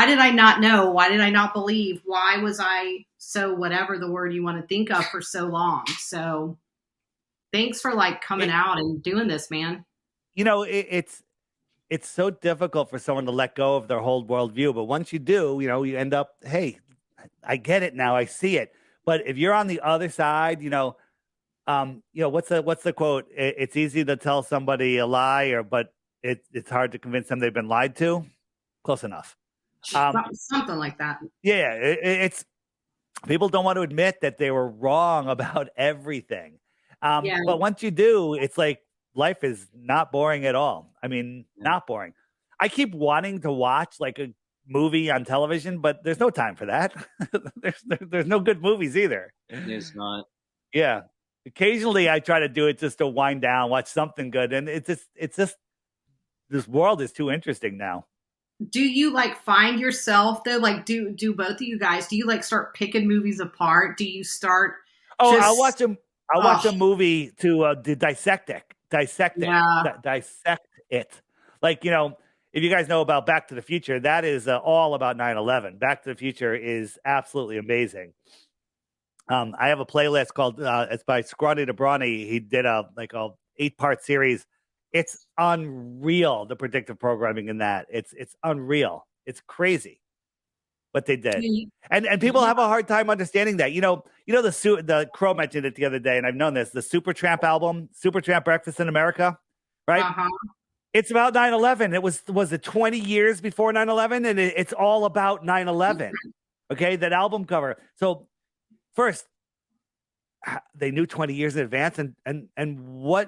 did I not know? Why did I not believe? Why was I so whatever the word you want to think of for so long? So thanks for like coming out and doing this, man. You know, it's so difficult for someone to let go of their whole worldview. But once you do, you know, you end up, hey, I get it now. I see it. But if you're on the other side, you know, what's the quote? It's easy to tell somebody a lie, but it's hard to convince them they've been lied to. Close enough. Something like that. Yeah, it's people don't want to admit that they were wrong about everything. But once you do, it's like life is not boring at all. I mean, not boring. I keep wanting to watch like a movie on television, but there's no time for that. there's no good movies either. There's not. Yeah. Occasionally I try to do it just to wind down, watch something good. And it's just this world is too interesting now. Do you like find yourself though? Like do both of you guys, do you like start picking movies apart? Do you start I'll watch a movie to dissect it. Dissect it. Like, you know, if you guys know about Back to the Future, that is all about 9/11. Back to the Future is absolutely amazing. I have a playlist called it's by Scrawny to Brawny. He did a 8-part series. It's unreal, the predictive programming in that. It's unreal. It's crazy what they did. And people have a hard time understanding that. You know the Crow mentioned it the other day, and I've known this, the Supertramp album, Supertramp Breakfast in America, right? Uh-huh. It's about 9/11. It was it 20 years before 9/11, and it's all about 9/11. Okay, that album cover. So first, they knew 20 years in advance, and why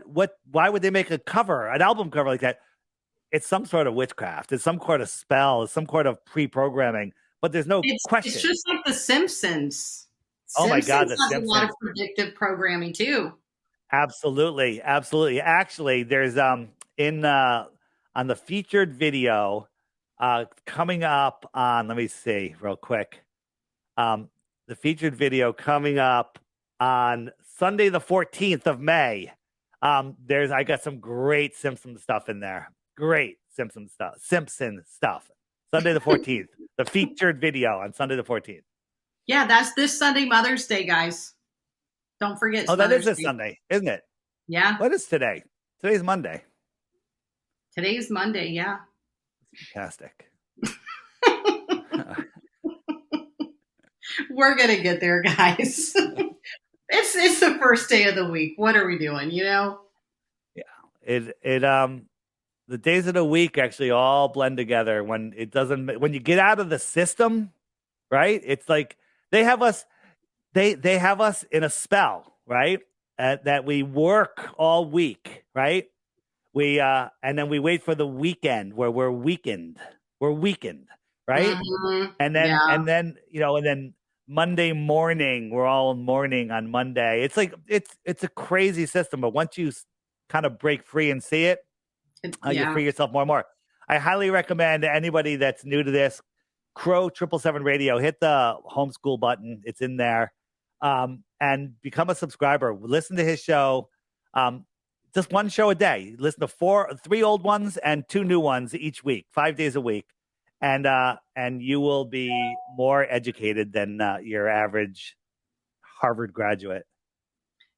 would they make an album cover like that? It's some sort of witchcraft. It's some sort of spell. It's some sort of pre-programming. But there's no question. It's just like The Simpsons. Oh my God, The Simpsons has Simpsons. a lot of predictive programming too. Absolutely. Actually, there's on the featured video coming up on. Let me see real quick. The featured video coming up on Sunday, the 14th of May. I got some great Simpson stuff in there. Great Simpson stuff. Sunday the 14th. The featured video on Sunday the 14th. Yeah, that's this Sunday, Mother's Day, guys. Don't forget. That is this Sunday, isn't it? Yeah. What is today? Today's Monday. Today's Monday, yeah. Fantastic. We're gonna get there, guys. It's the first day of the week. What are we doing? You know? Yeah. The days of the week actually all blend together when you get out of the system, right? It's like they have us in a spell, right? That we work all week, right? And then we wait for the weekend where we're weakened, right? Mm-hmm. And then Monday morning, we're all mourning on Monday. It's like it's a crazy system, but once you kind of break free and see it, you free yourself more and more. I highly recommend anybody that's new to this, Crow 777 Radio, hit the homeschool button. It's in there. And become a subscriber. Listen to his show. Just one show a day. Listen to 3 old ones and 2 new ones each week, 5 days a week. And you will be more educated than your average Harvard graduate.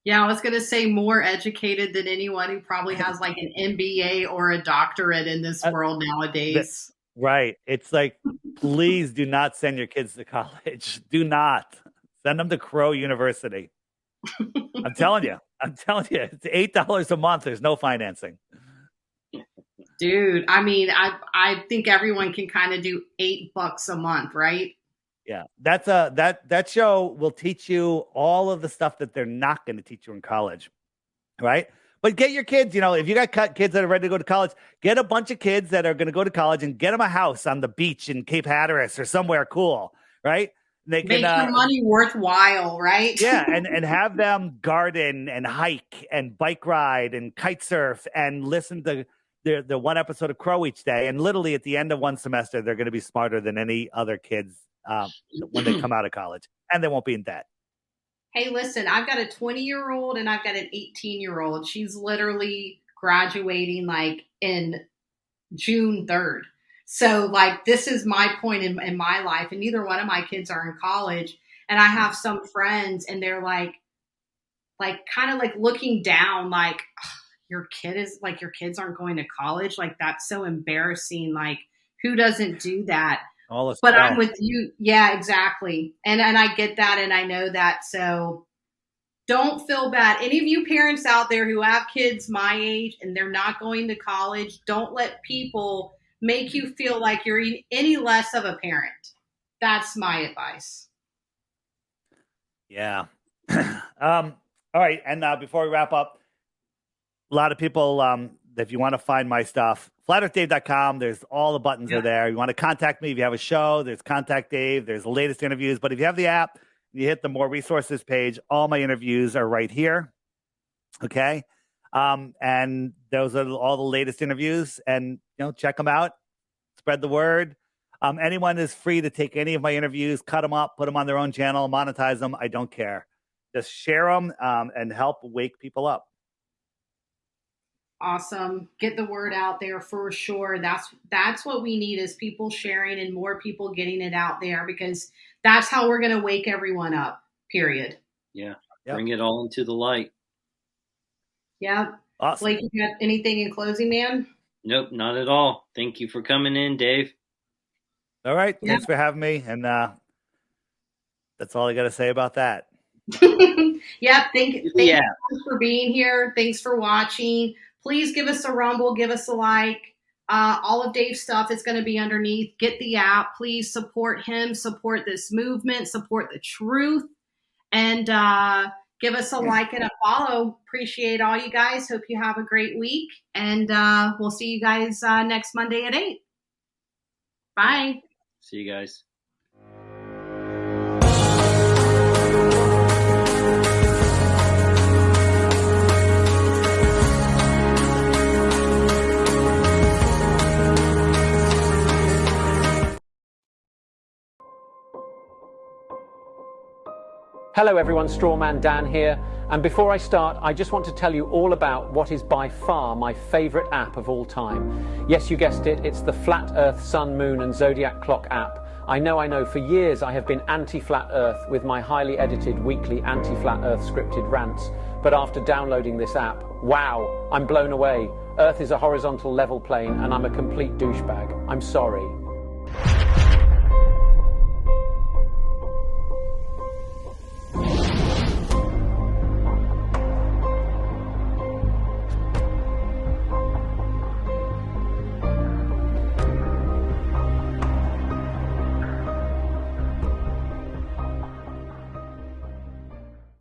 Yeah, I was going to say more educated than anyone who probably has like an MBA or a doctorate in this world nowadays. Right. It's like, please do not send your kids to college. Do not send them to Crow University. I'm telling you. It's $8 a month. There's no financing. Dude, I mean, I think everyone can kind of do $8 a month, right? Yeah, that show will teach you all of the stuff that they're not going to teach you in college, right? But get your kids, if you got kids that are ready to go to college, get a bunch of kids that are going to go to college and get them a house on the beach in Cape Hatteras or somewhere cool, right? They can make your money worthwhile, right? Yeah, and have them garden and hike and bike ride and kite surf and listen to the one episode of Crow each day. And literally at the end of one semester, they're going to be smarter than any other kids when they come out of college, and they won't be in debt. Hey, listen, I've got a 20-year-old and I've got an 18-year-old. She's literally graduating like in June 3rd. So like, this is my point in my life, and neither one of my kids are in college. And I have some friends and they're like kind of like looking down, like, your kids aren't going to college. Like, that's so embarrassing. Like, who doesn't do that? But I'm with you. Yeah, exactly. And I get that. And I know that. So don't feel bad. Any of you parents out there who have kids my age and they're not going to college, don't let people make you feel like you're any less of a parent. That's my advice. Yeah. All right. And before we wrap up, a lot of people, if you want to find my stuff, flatearthdave.com, there's all the buttons are there. You want to contact me if you have a show, there's contact Dave, there's the latest interviews. But if you have the app, you hit the more resources page, all my interviews are right here. Okay. And those are all the latest interviews, and check them out, spread the word. Anyone is free to take any of my interviews, cut them up, put them on their own channel, monetize them. I don't care. Just share them and help wake people up. Awesome. Get the word out there for sure. That's what we need, is people sharing and more people getting it out there, because that's how we're going to wake everyone up, period. Yeah. Yep. Bring it all into the light. Yeah. Awesome. Blake, you got anything in closing, man? Nope, not at all. Thank you for coming in, Dave. All right. Yeah. Thanks for having me. And that's all I got to say about that. Yeah. Thank you for being here. Thanks for watching. Please give us a rumble, give us a like. All of Dave's stuff is going to be underneath. Get the app. Please support him, support this movement, support the truth, and give us a like and a follow. Appreciate all you guys. Hope you have a great week, and we'll see you guys next Monday at 8. Bye. See you guys. Hello everyone, Strawman Dan here, and before I start, I just want to tell you all about what is by far my favourite app of all time. Yes, you guessed it, it's the Flat Earth, Sun, Moon and Zodiac Clock app. I know, for years I have been anti-Flat Earth with my highly edited weekly anti-Flat Earth scripted rants, but after downloading this app, wow, I'm blown away. Earth is a horizontal level plane and I'm a complete douchebag. I'm sorry.